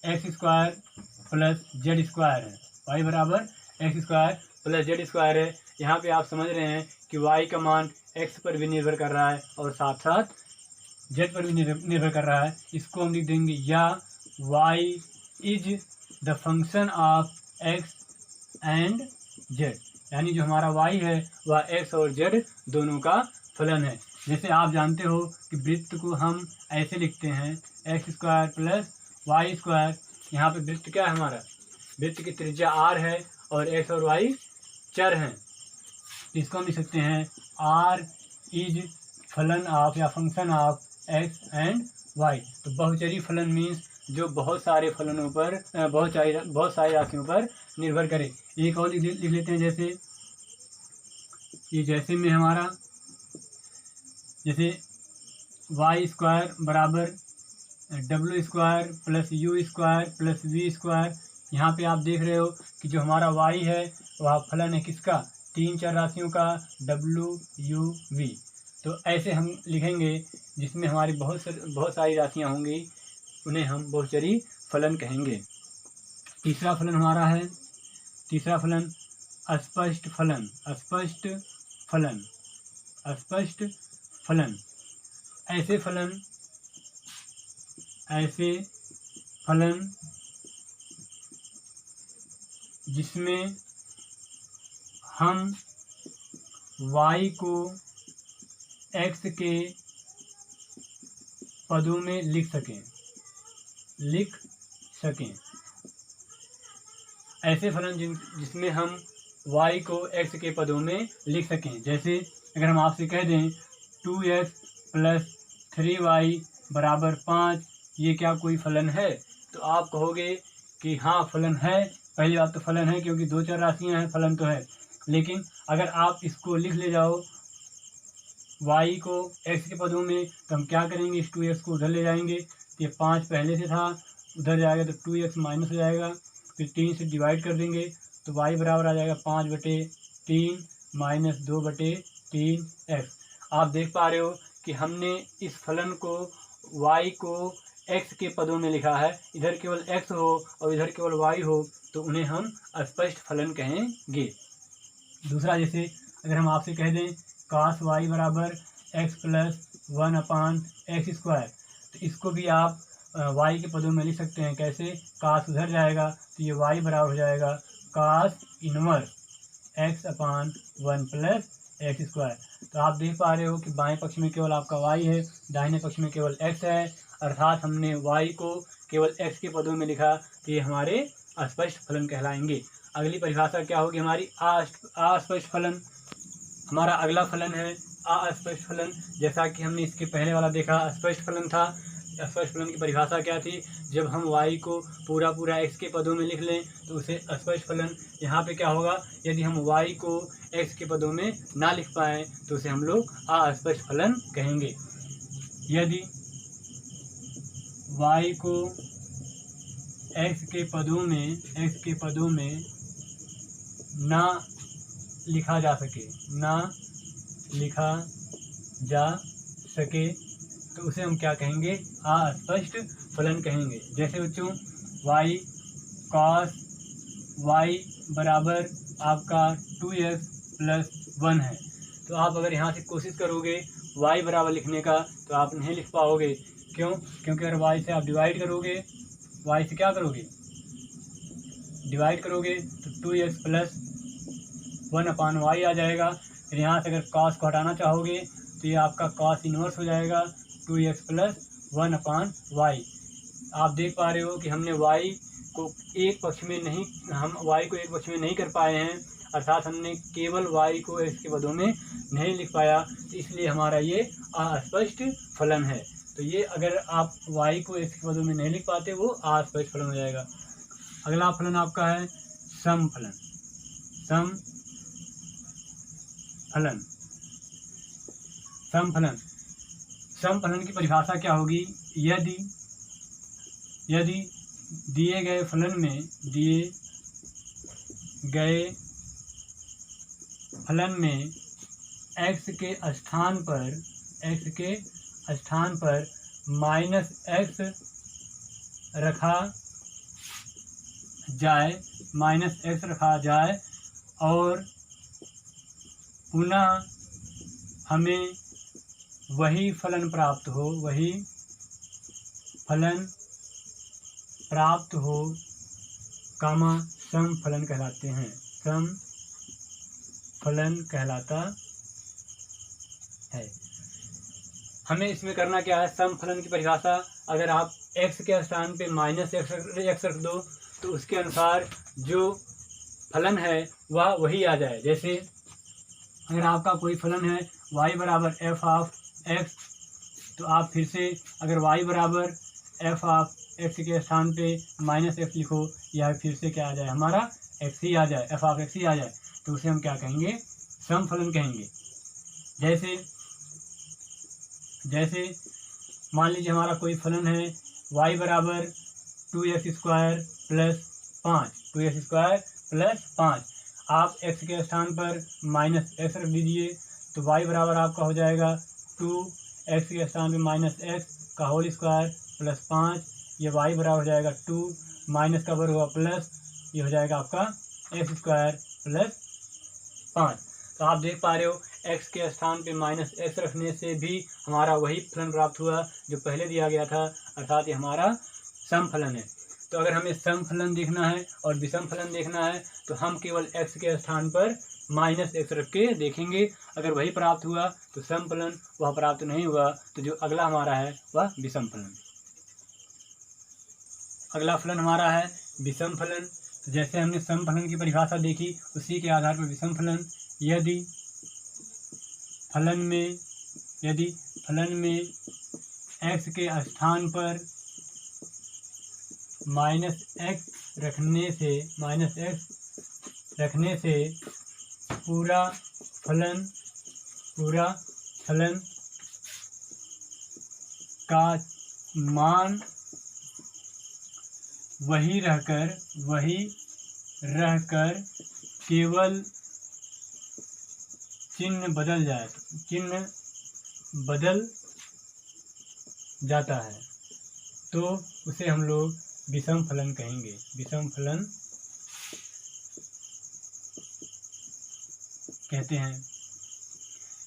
x square plus Z square है, y बराबर x square plus Z square है। यहाँ पे आप समझ रहे हैं कि y का मान x पर भी निर्भर कर रहा है और साथ साथ z पर भी निर्भर कर रहा है। इसको हम लिख देंगे, या y is the function of x and z, यानी जो हमारा y है वह x और z दोनों का फलन है। जैसे आप जानते हो कि वृत्त को हम ऐसे लिखते हैं, x square plus Y square. यहाँ पे वृत्त क्या है हमारा, वृत्त की त्रिज्या r है और x और y चर हैं। इसको हम लिख सकते हैं r इज फलन ऑफ या function of x and y। तो बहुचरी फलन मीन्स जो बहुत सारे फलनों पर, बहुत सारी राशियों पर निर्भर करे। एक और लिख लेते हैं, जैसे में हमारा, जैसे वाई स्क्वायर बराबर W square plus U square plus V square. यहाँ पे आप देख रहे हो कि जो हमारा y है वह फलन है किसका, तीन चार राशियों का, w u v। तो ऐसे हम लिखेंगे जिसमें हमारी बहुत सारी राशियाँ होंगी, उन्हें हम बहुचरी फलन कहेंगे। तीसरा फलन हमारा है, तीसरा फलन अस्पष्ट फलन, अस्पष्ट फलन, अस्पष्ट फलन। ऐसे फलन जिसमें हम y को x के पदों में लिख सकें। ऐसे फलन जिसमें हम y को x के पदों में लिख सकें। जैसे अगर हम आपसे कह दें 2x प्लस 3y बराबर 5, ये क्या कोई फलन है? तो आप कहोगे कि हाँ फलन है। पहली बात तो फलन है क्योंकि दो चार राशियाँ हैं, फलन तो है। लेकिन अगर आप इसको लिख ले जाओ y को x के पदों में, तो हम क्या करेंगे, इस 2x को उधर ले जाएंगे। ये 5 पहले से था, उधर जाएगा तो 2x माइनस हो जाएगा, फिर 3 से डिवाइड कर देंगे तो y बराबर आ जाएगा 5/3 माइनस 2/3x। आप देख पा रहे हो कि हमने इस फलन को y को x के पदों में लिखा है। इधर केवल x हो और इधर केवल y हो तो उन्हें हम अस्पष्ट फलन कहेंगे। दूसरा, जैसे अगर हम आपसे कह दें cos y बराबर x प्लस 1/x स्क्वायर, तो इसको भी आप y के पदों में लिख सकते हैं। कैसे, cos उधर जाएगा तो ये y बराबर हो जाएगा cos inverse x/1 plus x square. तो आप देख पा रहे हो कि बाएं पक्ष में केवल आपका y है, दाहिने पक्ष में केवल x है। अर्थात हमने y को केवल x के पदों में लिखा, तो ये हमारे अस्पष्ट फलन कहलाएंगे। अगली परिभाषा क्या होगी हमारी, अस्पष्ट फलन। हमारा अगला फलन है अस्पष्ट फलन। जैसा कि हमने इसके पहले वाला देखा अस्पष्ट फलन था, स्पष्ट फलन की परिभाषा क्या थी, जब हम y को पूरा पूरा x के पदों में लिख लें तो उसे स्पष्ट फलन। यहाँ पे क्या होगा, यदि हम y को x के पदों में ना लिख पाएँ तो उसे हम लोग अस्पष्ट फलन कहेंगे। यदि y को x के पदों में ना लिखा जा सके तो उसे हम क्या कहेंगे, अस्पष्ट फलन कहेंगे। जैसे बच्चों y cos y बराबर आपका 2x + 1 है, तो आप अगर यहाँ से कोशिश करोगे y बराबर लिखने का तो आप नहीं लिख पाओगे। क्यों? क्योंकि अगर y से आप डिवाइड करोगे, y से क्या करोगे, डिवाइड करोगे तो 2x + 1/y आ जाएगा। फिर यहाँ से अगर cos को हटाना चाहोगे तो ये आपका cos इनवर्स हो जाएगा 2x + 1/y। आप देख पा रहे हो कि हमने y को एक पक्ष में नहीं कर पाए हैं, अर्थात हमने केवल y को x के पदों में नहीं लिख पाया, इसलिए हमारा ये अस्पष्ट फलन है। तो ये अगर आप y को x के पदों में नहीं लिख पाते वो अस्पष्ट फलन हो जाएगा। अगला फलन आपका है सम फलन की परिभाषा क्या होगी, यदि दिए गए फलन में x के स्थान पर -x रखा जाए और पुनः हमें वही फलन प्राप्त हो, सम फलन कहलाते हैं, सम फलन कहलाता है। हमें इसमें करना क्या है, सम फलन की परिभाषा, अगर आप x के स्थान पे -x रख दो तो उसके अनुसार जो फलन है वह वही आ जाए। जैसे अगर आपका कोई फलन है y बराबर f(x), तो आप फिर से अगर y बराबर f(x) के स्थान पे -x लिखो, या फिर से क्या आ जाए, हमारा x ही आ जाए, f(x) ही आ जाए, तो उसे हम क्या कहेंगे, सम फलन कहेंगे। जैसे मान लीजिए हमारा कोई फलन है y बराबर 2x² + 5, आप x के स्थान पर -x रख दीजिए तो y बराबर आपका हो जाएगा 2x के स्थान पे -x² + 5, ये y बराबर हो जाएगा 2 माइनस का वर्ग हुआ प्लस, ये हो जाएगा आपका x² + 5। तो आप देख पा रहे हो x के स्थान पे -x रखने से भी हमारा वही फलन प्राप्त हुआ जो पहले दिया गया था, अर्थात ये हमारा सम फलन है। तो अगर हमें सम फलन देखना है और विषम फलन देखना है तो हम केवल x के स्थान पर -x रख के देखेंगे, अगर वही प्राप्त हुआ तो सम फलन, वह प्राप्त नहीं हुआ तो जो अगला हमारा है वह विषम फलन। अगला फलन हमारा है विषम फलन। तो जैसे हमने सम फलन की परिभाषा देखी, उसी के आधार पर विषम फलन, यदि फलन में x के स्थान पर -x रखने से पूरा फलन का मान वही रहकर केवल चिन्ह बदल जाता है, तो उसे हम लोग विषम फलन कहेंगे। विषम फलन कहते हैं।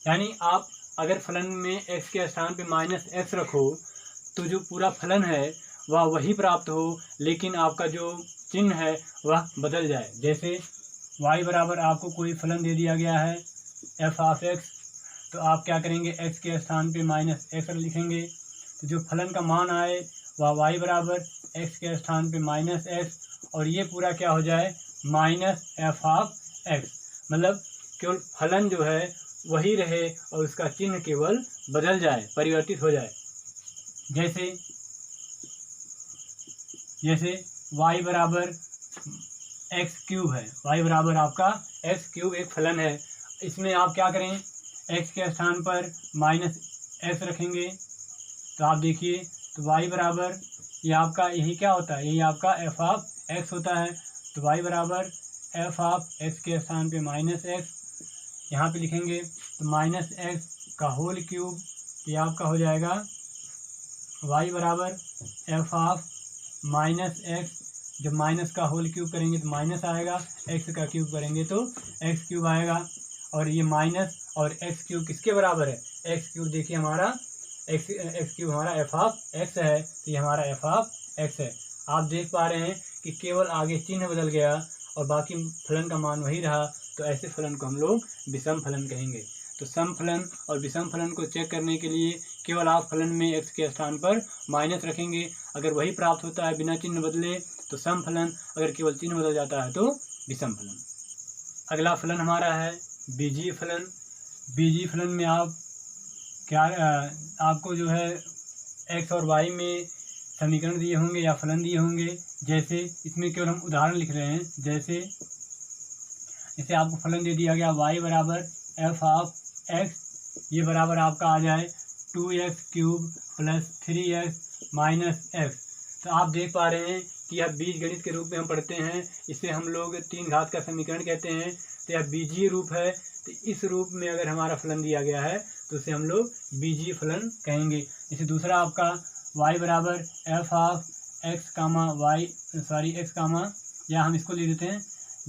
यानी आप अगर फलन में x के स्थान पे -x रखो तो जो पूरा फलन है वह वही प्राप्त हो, लेकिन आपका जो चिन्ह है वह बदल जाए। जैसे y बराबर आपको कोई फलन दे दिया गया है f(x), तो आप क्या करेंगे, x के स्थान पे -x लिखेंगे, तो जो फलन का मान आए वह y बराबर x के स्थान पे -x, और ये पूरा क्या हो जाए, -f(x), मतलब केवल फलन जो है वही रहे और उसका चिन्ह केवल बदल जाए, परिवर्तित हो जाए। जैसे जैसे y बराबर एक्स क्यूब है, y बराबर आपका एक्स क्यूब एक फलन है। इसमें आप क्या करें, x के स्थान पर माइनस एक्स रखेंगे तो आप देखिए तो y बराबर ये आपका यही क्या होता है, यही आपका एफ ऑफ एक्स होता है। तो y बराबर एफ ऑफ एक्स के स्थान पे माइनस एक्स यहाँ पे लिखेंगे तो माइनस एक्स का होल क्यूब, ये आपका हो जाएगा y बराबर एफ ऑफ माइनस एक्स। जब माइनस का होल क्यूब करेंगे तो माइनस आएगा, एक्स का क्यूब करेंगे तो एक्स क्यूब आएगा। और ये माइनस और एक्स क्यूब किसके बराबर है, एक्स क्यूब देखिए हमारा एक्स क्यूब हमारा एफ ऑफ एक्स है, तो ये हमारा एफ ऑफ एक्स है। आप देख पा रहे हैं कि केवल आगे चिन्ह बदल गया और बाकी फलन का मान वही रहा, तो ऐसे फलन को हम लोग विषम फलन कहेंगे। तो सम फलन और विषम फलन को चेक करने के लिए केवल आप फलन में एक्स के स्थान पर माइनस रखेंगे, अगर वही प्राप्त होता है बिना चिन्ह बदले तो सम फलन, अगर केवल चिन्ह बदल जाता है तो विषम फलन। अगला फलन हमारा है बीजीय फलन। बीजीय फलन में आप क्या आपको जो है एक्स और वाई में समीकरण दिए होंगे या फलन दिए होंगे। जैसे इसमें केवल हम उदाहरण लिख रहे हैं, जैसे इसे आपको फलन दे दिया गया y बराबर एफ ऑफ एक्स, ये बराबर आपका आ जाए 2x cube plus 3x minus x. तो आप देख पा रहे हैं कि यह बीज गणित के रूप में हम पढ़ते हैं, इसे हम लोग 3 घात का समीकरण कहते हैं। तो यह बीजीय रूप है, तो इस रूप में अगर हमारा फलन दिया गया है तो उसे हम लोग बीजीय फलन कहेंगे। जैसे दूसरा आपका y बराबर f of x comma y x comma, या हम इसको लिख देते हैं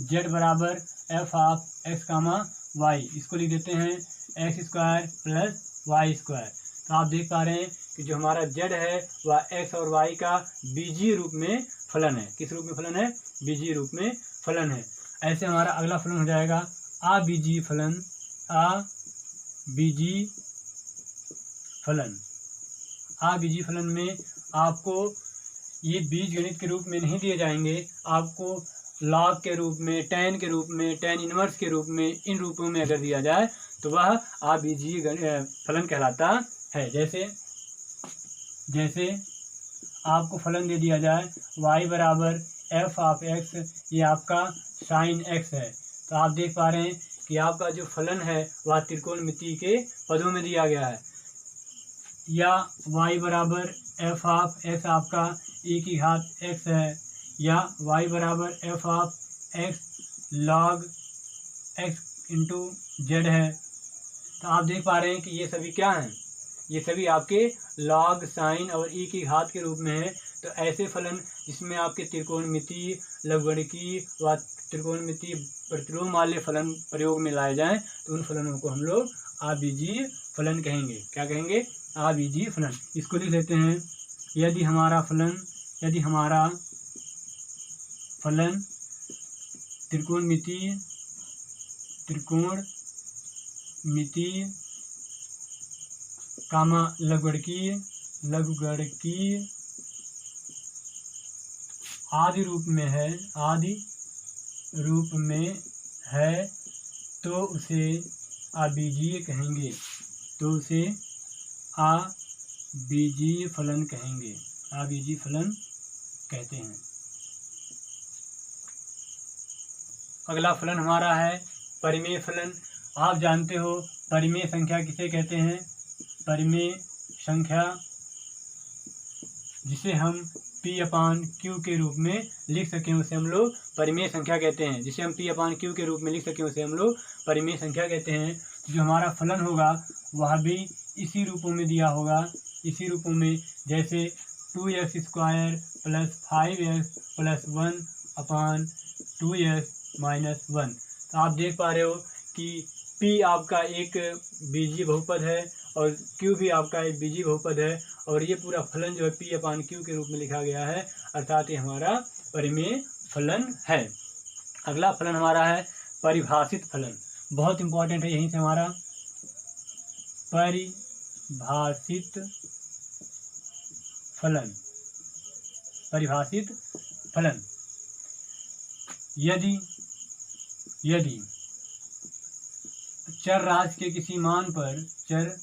z बराबर f of x comma y, इसको लिख देते हैं x square plus Y square. तो आप देख पा रहे हैं कि जो हमारा z है वह x और y का बीजीय रूप में फलन है। किस रूप में फलन है, बीजीय रूप में फलन है। ऐसे हमारा अगला फलन हो जाएगा अबीजीय फलन। अबीजीय फलन, अबीजीय फलन में आपको ये बीज गणित के रूप में नहीं दिए जाएंगे, आपको लॉग के रूप में, टैन के रूप में, टैन इनवर्स के रूप में, इन रूपों में अगर दिया जाए तो वह अबीजीय फलन कहलाता है। जैसे आपको फलन दे दिया जाए y बराबर एफ ऑफ एक्स, ये आपका साइन एक्स है। तो आप देख पा रहे हैं कि आपका जो फलन है वह त्रिकोणमिति के पदों में दिया गया है। या y बराबर एफ ऑफ एक्स आपका e की घात x है, या y बराबर f of x log x into Z है। तो आप देख पा रहे हैं कि ये सभी क्या हैं, ये सभी आपके लॉग, साइन और e की घात के रूप में है। तो ऐसे फलन जिसमें आपके त्रिकोणमिति, लघुगणकीय व त्रिकोणमिति प्रतिलोम वाले फलन प्रयोग में लाए जाएं तो उन फलनों को हम लोग अबीजीय फलन कहेंगे। क्या कहेंगे, अबीजीय फलन। इसको लिख लेते हैं, यदि हमारा फलन त्रिकोणमिति कामा लघुगणकीय आदि रूप में है तो उसे अबीजीय कहेंगे, तो उसे अबीजीय फलन कहेंगे, अबीजीय फलन कहते हैं। अगला फलन हमारा है परिमेय फलन। आप जानते हो परिमेय संख्या किसे कहते हैं, परिमेय संख्या जिसे हम P/Q के रूप में लिख सकें उसे हम लोग परिमेय संख्या कहते हैं। जिसे हम P/Q के रूप में लिख सकें उसे हम लोग परिमेय संख्या कहते हैं। जो हमारा फलन होगा वह भी इसी रूपों में दिया होगा, इसी रूपों में, जैसे 2x square plus 5x plus 1 अपान 2x माइनस 1। तो आप देख पा रहे हो कि P आपका एक बीजीय बहुपद है और Q भी आपका एक बीजीय बहुपद है, और ये पूरा फलन जो है P/Q के रूप में लिखा गया है, अर्थात ये हमारा परिमेय फलन है। अगला फलन हमारा है परिभाषित फलन। बहुत इंपॉर्टेंट है, यहीं से हमारा परिभाषित फलन। परिभाषित फलन, यदि चर राशि के किसी मान पर, चर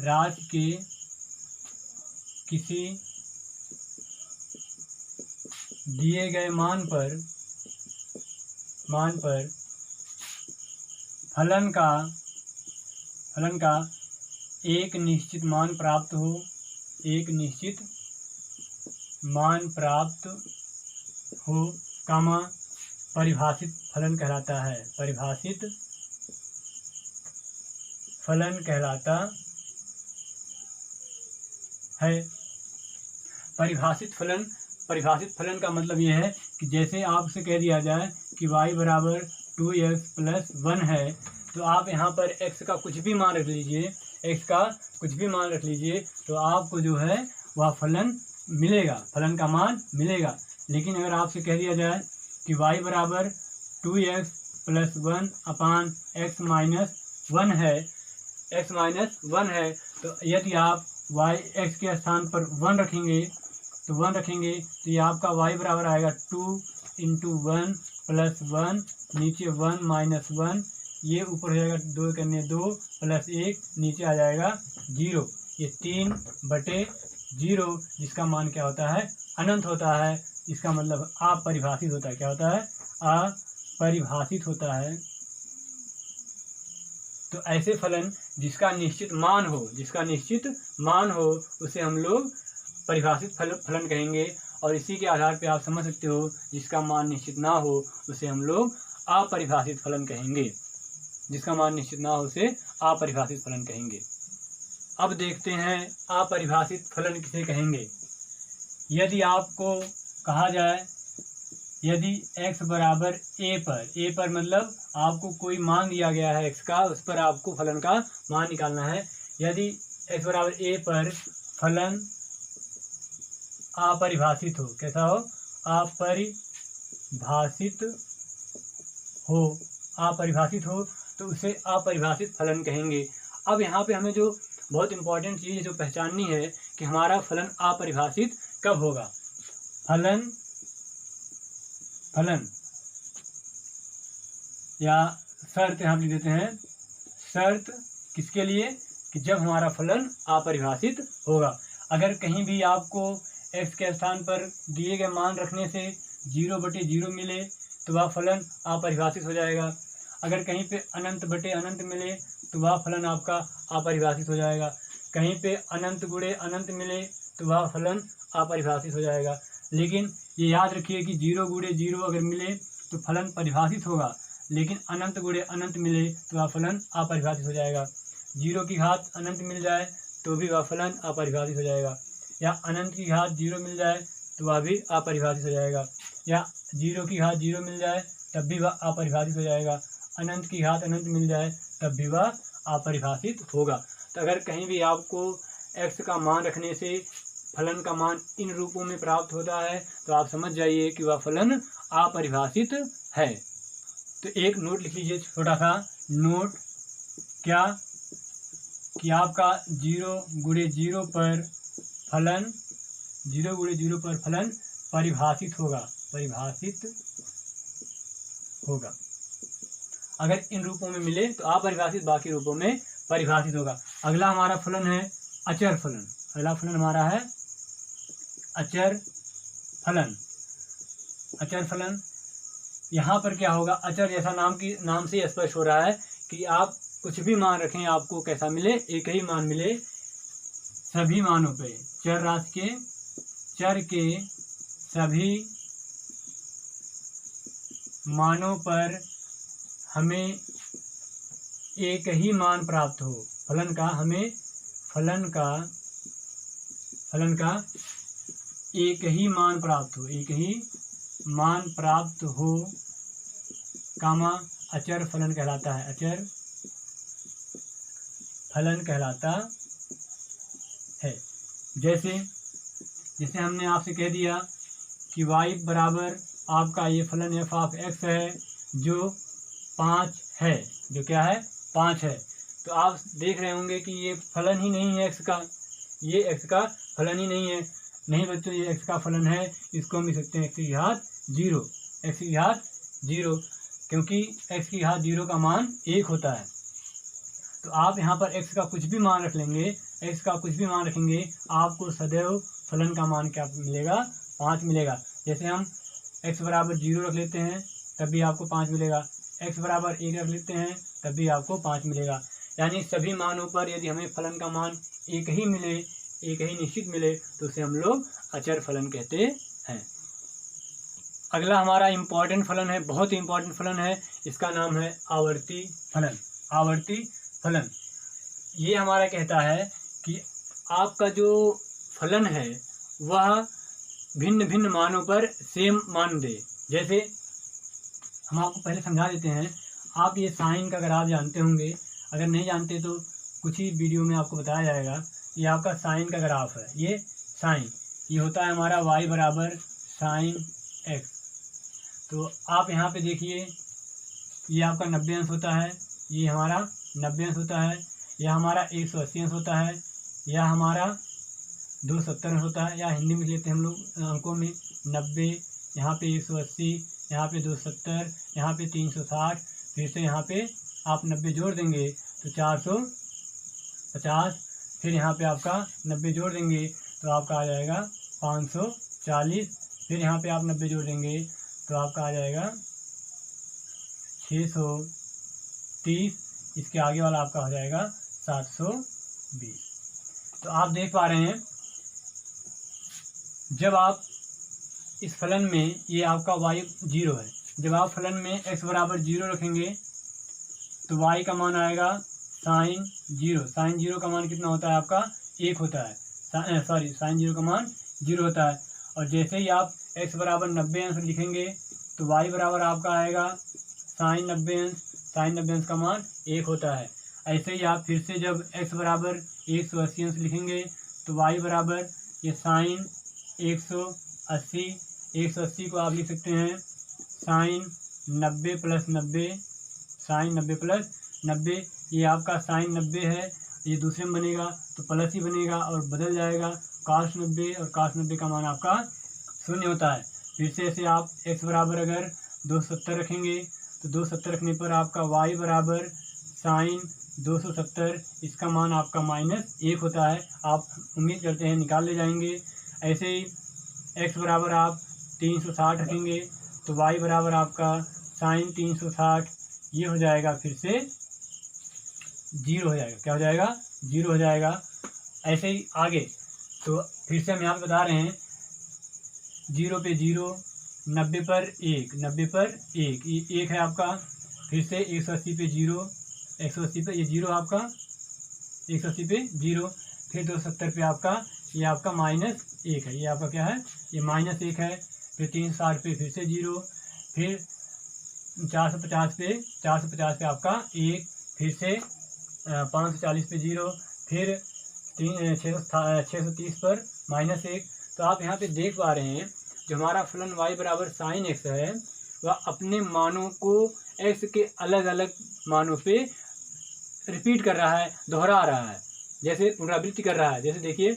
राशि के किसी दिए गए मान पर फलन का एक निश्चित मान प्राप्त हो, कामा परिभाषित फलन कहलाता है। परिभाषित फलन कहलाता है। परिभाषित फलन का मतलब ये है कि जैसे आपसे कह दिया जाए कि y बराबर 2x प्लस 1 है, तो आप यहाँ पर x का कुछ भी मान रख लीजिए, तो आपको जो है वह फलन का मान मिलेगा। लेकिन अगर आपसे कह दिया जाए कि y बराबर 2x प्लस 1 अपान x माइनस 1 है, तो यदि आप x के स्थान पर 1 रखेंगे तो ये आपका y बराबर आएगा 2 इंटू 1 प्लस 1, नीचे 1 माइनस 1, ये ऊपर हो जाएगा 2 करने 2 प्लस 1, नीचे आ जाएगा 0। ये 3/0, जिसका मान क्या होता है? अनंत होता है। इसका मतलब अपरिभाषित होता है। क्या होता है? अपरिभाषित होता है। तो ऐसे फलन जिसका निश्चित मान हो उसे हम लोग परिभाषित फलन कहेंगे। और इसी के आधार पे आप समझ सकते हो जिसका मान निश्चित ना हो उसे हम लोग अपरिभाषित फलन कहेंगे। अब देखते हैं अपरिभाषित फलन किसे कहेंगे। यदि आपको कहा जाए, यदि x बराबर a पर मतलब आपको कोई मान दिया गया है x का, उस पर आपको फलन का मान निकालना है। यदि x बराबर a पर फलन अपरिभाषित हो, कैसा हो? अपरिभाषित हो तो उसे अपरिभाषित फलन कहेंगे। अब यहाँ पे हमें जो बहुत इंपॉर्टेंट चीज़ जो पहचाननी है कि हमारा फलन अपरिभाषित कब होगा। फलन या शर्त यहाँ लिख देते हैं। शर्त किसके लिए? कि जब हमारा फलन अपरिभाषित होगा। अगर कहीं भी आपको x के स्थान पर दिए गए मान रखने से 0/0 मिले तो वह फलन अपरिभाषित हो जाएगा। अगर कहीं पे अनंत बटे अनंत मिले तो वह फलन आपका अपरिभाषित हो जाएगा। कहीं पे अनंत गुणे अनंत मिले तो वह फलन अपरिभाषित हो जाएगा। लेकिन ये याद रखिए कि 0 गुणे 0 अगर मिले तो फलन परिभाषित होगा, लेकिन अनंत गुणे अनंत मिले तो वह फलन अपरिभाषित हो जाएगा। 0 की घात अनंत मिल जाए तो भी वह फलन अपरिभाषित हो जाएगा, या अनंत की घात 0 मिल जाए तो वह भी अपरिभाषित हो जाएगा, या 0 की घात 0 मिल जाए तब भी वह अपरिभाषित हो जाएगा, अनंत की घात अनंत मिल जाए तब भी वह अपरिभाषित होगा। तो अगर कहीं भी आपको x का मान रखने से फलन का मान इन रूपों में प्राप्त होता है तो आप समझ जाइए कि वह फलन अपरिभाषित है। तो एक नोट लिख लीजिए, छोटा सा नोट, क्या कि आपका 0 गुणे 0 पर फलन परिभाषित होगा। अगर इन रूपों में मिले तो अपरिभाषित, बाकी रूपों में परिभाषित होगा। अगला हमारा फलन है अचर फलन। अगला फलन हमारा है अचर फलन। यहाँ पर क्या होगा? अचर जैसा नाम से स्पष्ट हो रहा है कि आप कुछ भी मान रखें, आपको कैसा मिले? एक ही मान मिले सभी मानों पे। चर के सभी मानों पर हमें एक ही मान प्राप्त हो। फलन का एक ही मान प्राप्त हो, कामा अचर फलन कहलाता है। अचर फलन कहलाता है। जैसे हमने आपसे कह दिया कि y बराबर आपका ये फलन f ऑफ x है जो 5 है, जो क्या है? 5 है। तो आप देख रहे होंगे कि ये फलन ही नहीं है x का, ये x का फलन ही नहीं है। नहीं बच्चों, ये x का फलन है, इसको हम लिख सकते हैं x की घात 0, क्योंकि x की घात 0 का मान 1 होता है। तो आप यहाँ पर x का कुछ भी मान रखेंगे, आपको सदैव फलन का मान क्या मिलेगा? 5 मिलेगा। जैसे हम x बराबर 0 रख लेते हैं तब भी आपको 5 मिलेगा, x बराबर 1 रख लेते हैं तब भी आपको 5 मिलेगा। यानी सभी मानों पर यदि हमें फलन का मान एक ही मिले, एक ही निश्चित मिले, तो उसे हम लोग अचर फलन कहते हैं। अगला हमारा इम्पॉर्टेंट फलन है, बहुत ही इम्पॉर्टेंट फलन है, इसका नाम है आवर्ती फलन। आवर्ती फलन ये हमारा कहता है कि आपका जो फलन है वह भिन्न भिन्न मानों पर सेम मान दे। जैसे हम आपको पहले समझा देते हैं, आप ये साइन का ग्राफ जानते होंगे, अगर नहीं जानते तो कुछ ही वीडियो में आपको बताया जाएगा। ये आपका साइन का ग्राफ है, ये साइन, ये होता है हमारा y बराबर साइन x। तो आप यहाँ पे देखिए, ये आपका 90 अंश होता है, ये हमारा 90 अंश होता है, यह हमारा 180 अंश होता है, यह हमारा 270 अंश होता है, या हिंदी में लेते हैं हम लोग अंकों में 90, यहाँ पे 180, यहाँ पे 270, यहाँ पे 360, फिर से यहाँ पे आप 90 जोड़ देंगे तो 450, फिर यहाँ पे आपका 90 जोड़ देंगे तो आपका आ जाएगा 540, फिर यहाँ पे आप 90 जोड़ देंगे तो आपका आ जाएगा 630, इसके आगे वाला आपका हो जाएगा 720। तो आप देख पा रहे हैं, जब आप इस फलन में, ये आपका y 0 है, जब आप फलन में x बराबर 0 रखेंगे तो y का मान आएगा साइन 0। साइन 0 का मान कितना होता है आपका 1 होता है, साइन 0 का मान 0 होता है। और जैसे ही आप x बराबर 90 अंश लिखेंगे तो y बराबर आपका आएगा साइन 90 अंश, साइन 90 अंश का मान 1 होता है। ऐसे ही आप फिर से जब x बराबर 180 अंश लिखेंगे तो y बराबर ये साइन 180, 180 को आप लिख सकते हैं साइन 90 प्लस 90, साइन 90 प्लस 90, ये आपका साइन 90 है, ये दूसरे में बनेगा तो प्लस ही बनेगा और बदल जाएगा काश 90, और काश 90 का मान आपका 0 होता है। फिर से ऐसे आप x बराबर अगर 270 रखेंगे तो 270 रखने पर आपका y बराबर साइन 270, इसका मान आपका -1 होता है। आप उम्मीद करते हैं निकाल ले जाएंगे। ऐसे ही x बराबर आप 360 रखेंगे तो y बराबर आपका साइन 360, ये हो जाएगा फिर से 0 हो जाएगा। क्या हो जाएगा? 0 हो जाएगा। ऐसे ही आगे, तो फिर से हम यहाँ पे बता रहे हैं 0 पे 0, 90 पर 1, 90 पर 1, ये 1 है आपका। फिर से 180 पे 0, 180 पे ये 0 आपका, 180 पे 0, फिर 270 पे आपका, ये आपका -1 है, ये आपका क्या है? ये -1 है। फिर 360 पे फिर से 0, फिर 450 पे आपका 1, फिर से 540 पे 0, फिर 630 पर -1। तो आप यहाँ पे देख पा रहे हैं, जो हमारा फलन y बराबर साइन x है वह अपने मानों को x के अलग अलग मानों पे रिपीट कर रहा है, दोहरा रहा है, जैसे पुनरावृत्ति कर रहा है। जैसे देखिए,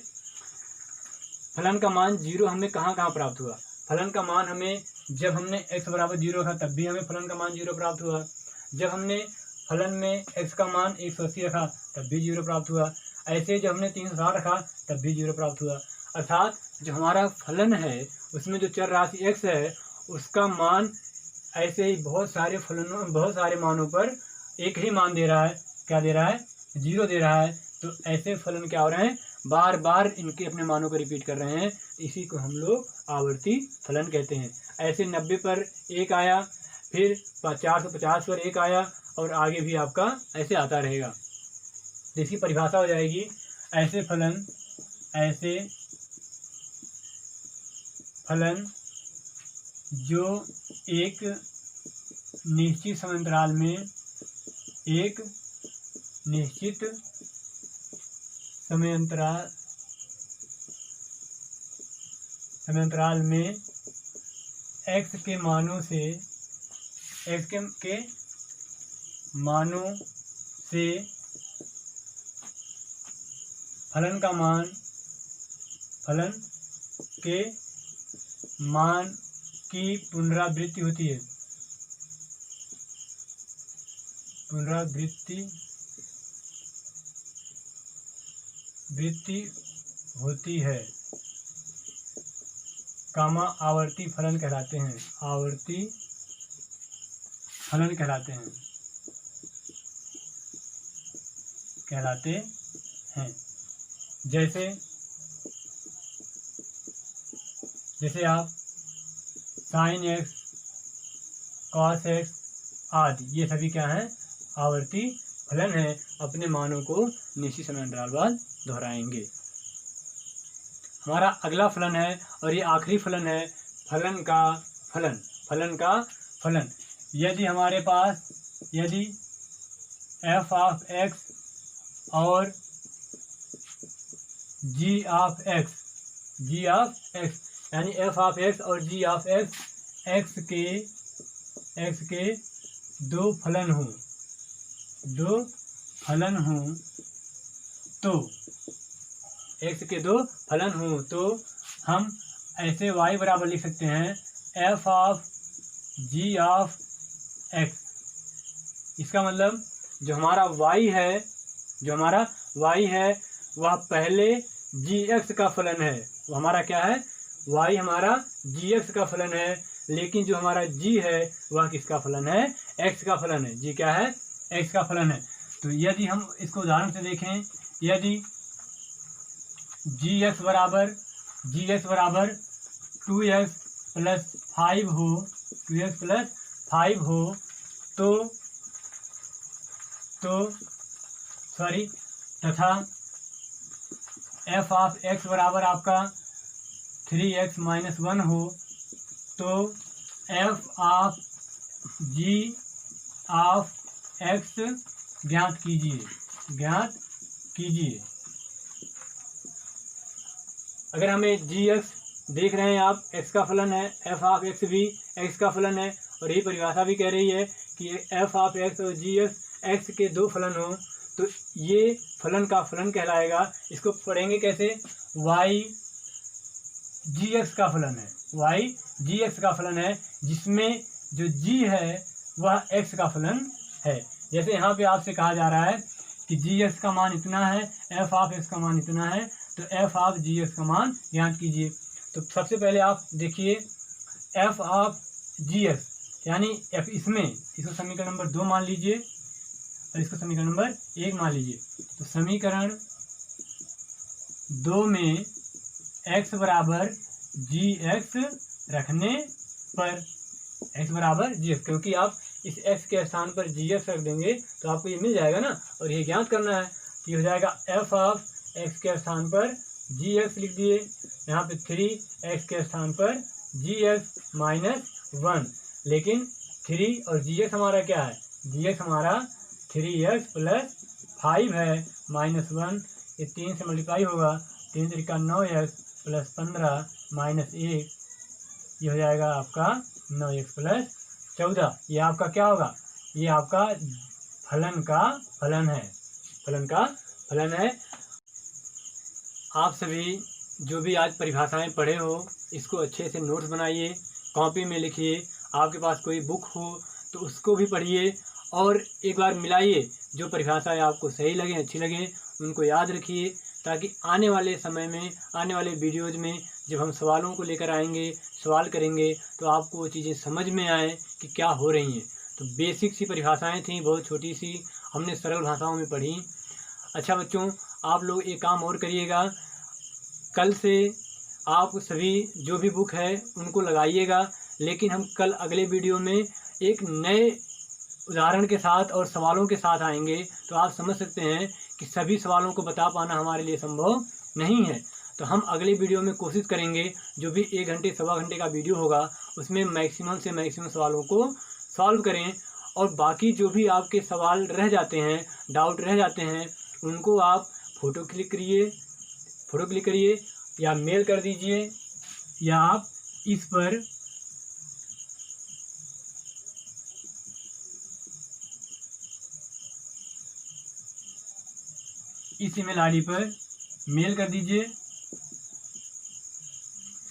फलन का मान 0 हमें कहाँ कहाँ प्राप्त हुआ? फलन का मान हमें जब हमने x बराबर 0 रखा तब भी हमें फलन का मान 0 प्राप्त हुआ। जब हमने फलन में x का मान 180 रखा तब भी 0 प्राप्त हुआ। ऐसे जब हमने 360 रखा तब भी 0 प्राप्त हुआ। अर्थात जो हमारा फलन है उसमें जो चर राशि x है उसका मान ऐसे ही बहुत सारे मानों पर एक ही मान दे रहा है। क्या दे रहा है? 0 दे रहा है। तो ऐसे फलन क्या हो रहे हैं? बार बार इनके अपने मानों को रिपीट कर रहे हैं। इसी को हम लोग आवर्ती फलन कहते हैं। ऐसे 90 पर 1 आया, फिर 450 पर 1 आया, और आगे भी आपका ऐसे आता रहेगा। तो इसकी परिभाषा हो जाएगी, ऐसे फलन जो एक निश्चित समयांतराल में x के मानों से फलन के मान की पुनरावृत्ति होती है। कामा आवर्ती फलन कहलाते हैं, आवर्ती फलन कहलाते हैं। जैसे आप साइन एक्स, कॉस एक्स आदि, ये सभी क्या हैं, आवर्ती फलन है। अपने मानों को निश्चित समय अंतराल बाद दोहराएंगे। हमारा अगला फलन है और ये आखिरी फलन है, फलन का फलन। यदि हमारे पास f ऑफ x और g ऑफ x यानी f ऑफ x और g ऑफ x के दो फलन हों तो x के दो फलन हों तो हम ऐसे y बराबर लिख सकते हैं f of g of x। इसका मतलब जो हमारा y है वह पहले gx का फलन है। वो हमारा क्या है, y हमारा gx का फलन है, लेकिन जो हमारा g है वह किसका फलन है, x का फलन है। g क्या है, x का फलन है। तो यदि हम इसको उदाहरण से देखें, यदि gx बराबर 2x प्लस 5 हो तथा f ऑफ x बराबर आपका 3x माइनस 1 हो तो f of g of x ज्ञात कीजिए। अगर हमें gx देख रहे हैं आप, x का फलन है, f ऑफ x भी x का फलन है, और यही परिभाषा भी कह रही है कि f ऑफ x और gx x के दो फलन हो तो ये फलन का फलन कहलाएगा। इसको पढ़ेंगे कैसे, y gx का फलन है, जिसमें जो g है वह x का फलन है। जैसे यहाँ पे आपसे कहा जा रहा है कि gx का मान इतना है, f ऑफ x का मान इतना है, तो f ऑफ gx का मान ज्ञात कीजिए। तो सबसे पहले आप देखिए f ऑफ gx यानी इसको समीकरण नंबर 2 मान लीजिए और इसको समीकरण नंबर 1 मान लीजिए। तो समीकरण 2 में x बराबर gx रखने पर x बराबर gx, क्योंकि आप इस x के स्थान पर gx रख देंगे तो आपको ये मिल जाएगा ना, और ये ज्ञात करना है। तो ये हो जाएगा f ऑफ x के स्थान पर gx लिख दिए, यहाँ पे 3x के स्थान पर gx माइनस 1, लेकिन 3 और gx हमारा क्या है, gx हमारा 3x प्लस 5 है माइनस 1, ये 3 से मल्टीप्लाई होगा, 3 तरीका 9x प्लस 15 माइनस 1, ये हो जाएगा आपका 9x प्लस 14। ये आपका क्या होगा, ये आपका फलन का फलन है। आप सभी जो भी आज परिभाषाएं पढ़े हो इसको अच्छे से नोट्स बनाइए, कॉपी में लिखिए। आपके पास कोई बुक हो तो उसको भी पढ़िए और एक बार मिलाइए। जो परिभाषाएं आपको सही लगें, अच्छी लगें, उनको याद रखिए, ताकि आने वाले समय में, आने वाले वीडियोज़ में जब हम सवालों को लेकर आएंगे, सवाल करेंगे, तो आपको वो चीज़ें समझ में आए कि क्या हो रही हैं। तो बेसिक सी परिभाषाएं थी, बहुत छोटी सी, हमने सरल भाषाओं में पढ़ी। अच्छा बच्चों, आप लोग एक काम और करिएगा, कल से आप सभी जो भी बुक है उनको लगाइएगा, लेकिन हम कल अगले वीडियो में एक नए उदाहरण के साथ और सवालों के साथ आएंगे। तो आप समझ सकते हैं कि सभी सवालों को बता पाना हमारे लिए संभव नहीं है। तो हम अगले वीडियो में कोशिश करेंगे, जो भी 1 घंटे सवा घंटे का वीडियो होगा उसमें मैक्सिमम से मैक्सिमम सवालों को सॉल्व करें, और बाकी जो भी आपके सवाल रह जाते हैं, डाउट रह जाते हैं, उनको आप फ़ोटो क्लिक करिए या मेल कर दीजिए, या आप इस पर इस ईमेल आईडी पर मेल कर दीजिए,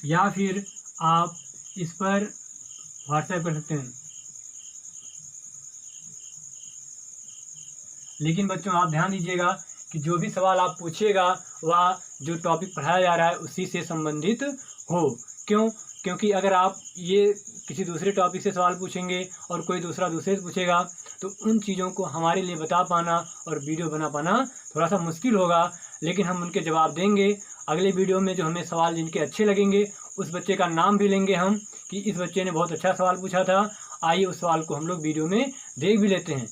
या फिर आप इस पर व्हाट्सएप कर सकते हैं। लेकिन बच्चों आप ध्यान दीजिएगा कि जो भी सवाल आप पूछिएगा वह जो टॉपिक पढ़ाया जा रहा है उसी से संबंधित हो। क्यों? क्योंकि अगर आप ये किसी दूसरे टॉपिक से सवाल पूछेंगे और कोई दूसरा दूसरे से पूछेगा तो उन चीज़ों को हमारे लिए बता पाना और वीडियो बना पाना थोड़ा सा मुश्किल होगा, लेकिन हम उनके जवाब देंगे। अगले वीडियो में जो हमें सवाल जिनके अच्छे लगेंगे उस बच्चे का नाम भी लेंगे हम कि इस बच्चे ने बहुत अच्छा सवाल पूछा था, आइए उस सवाल को हम लोग वीडियो में देख भी लेते हैं।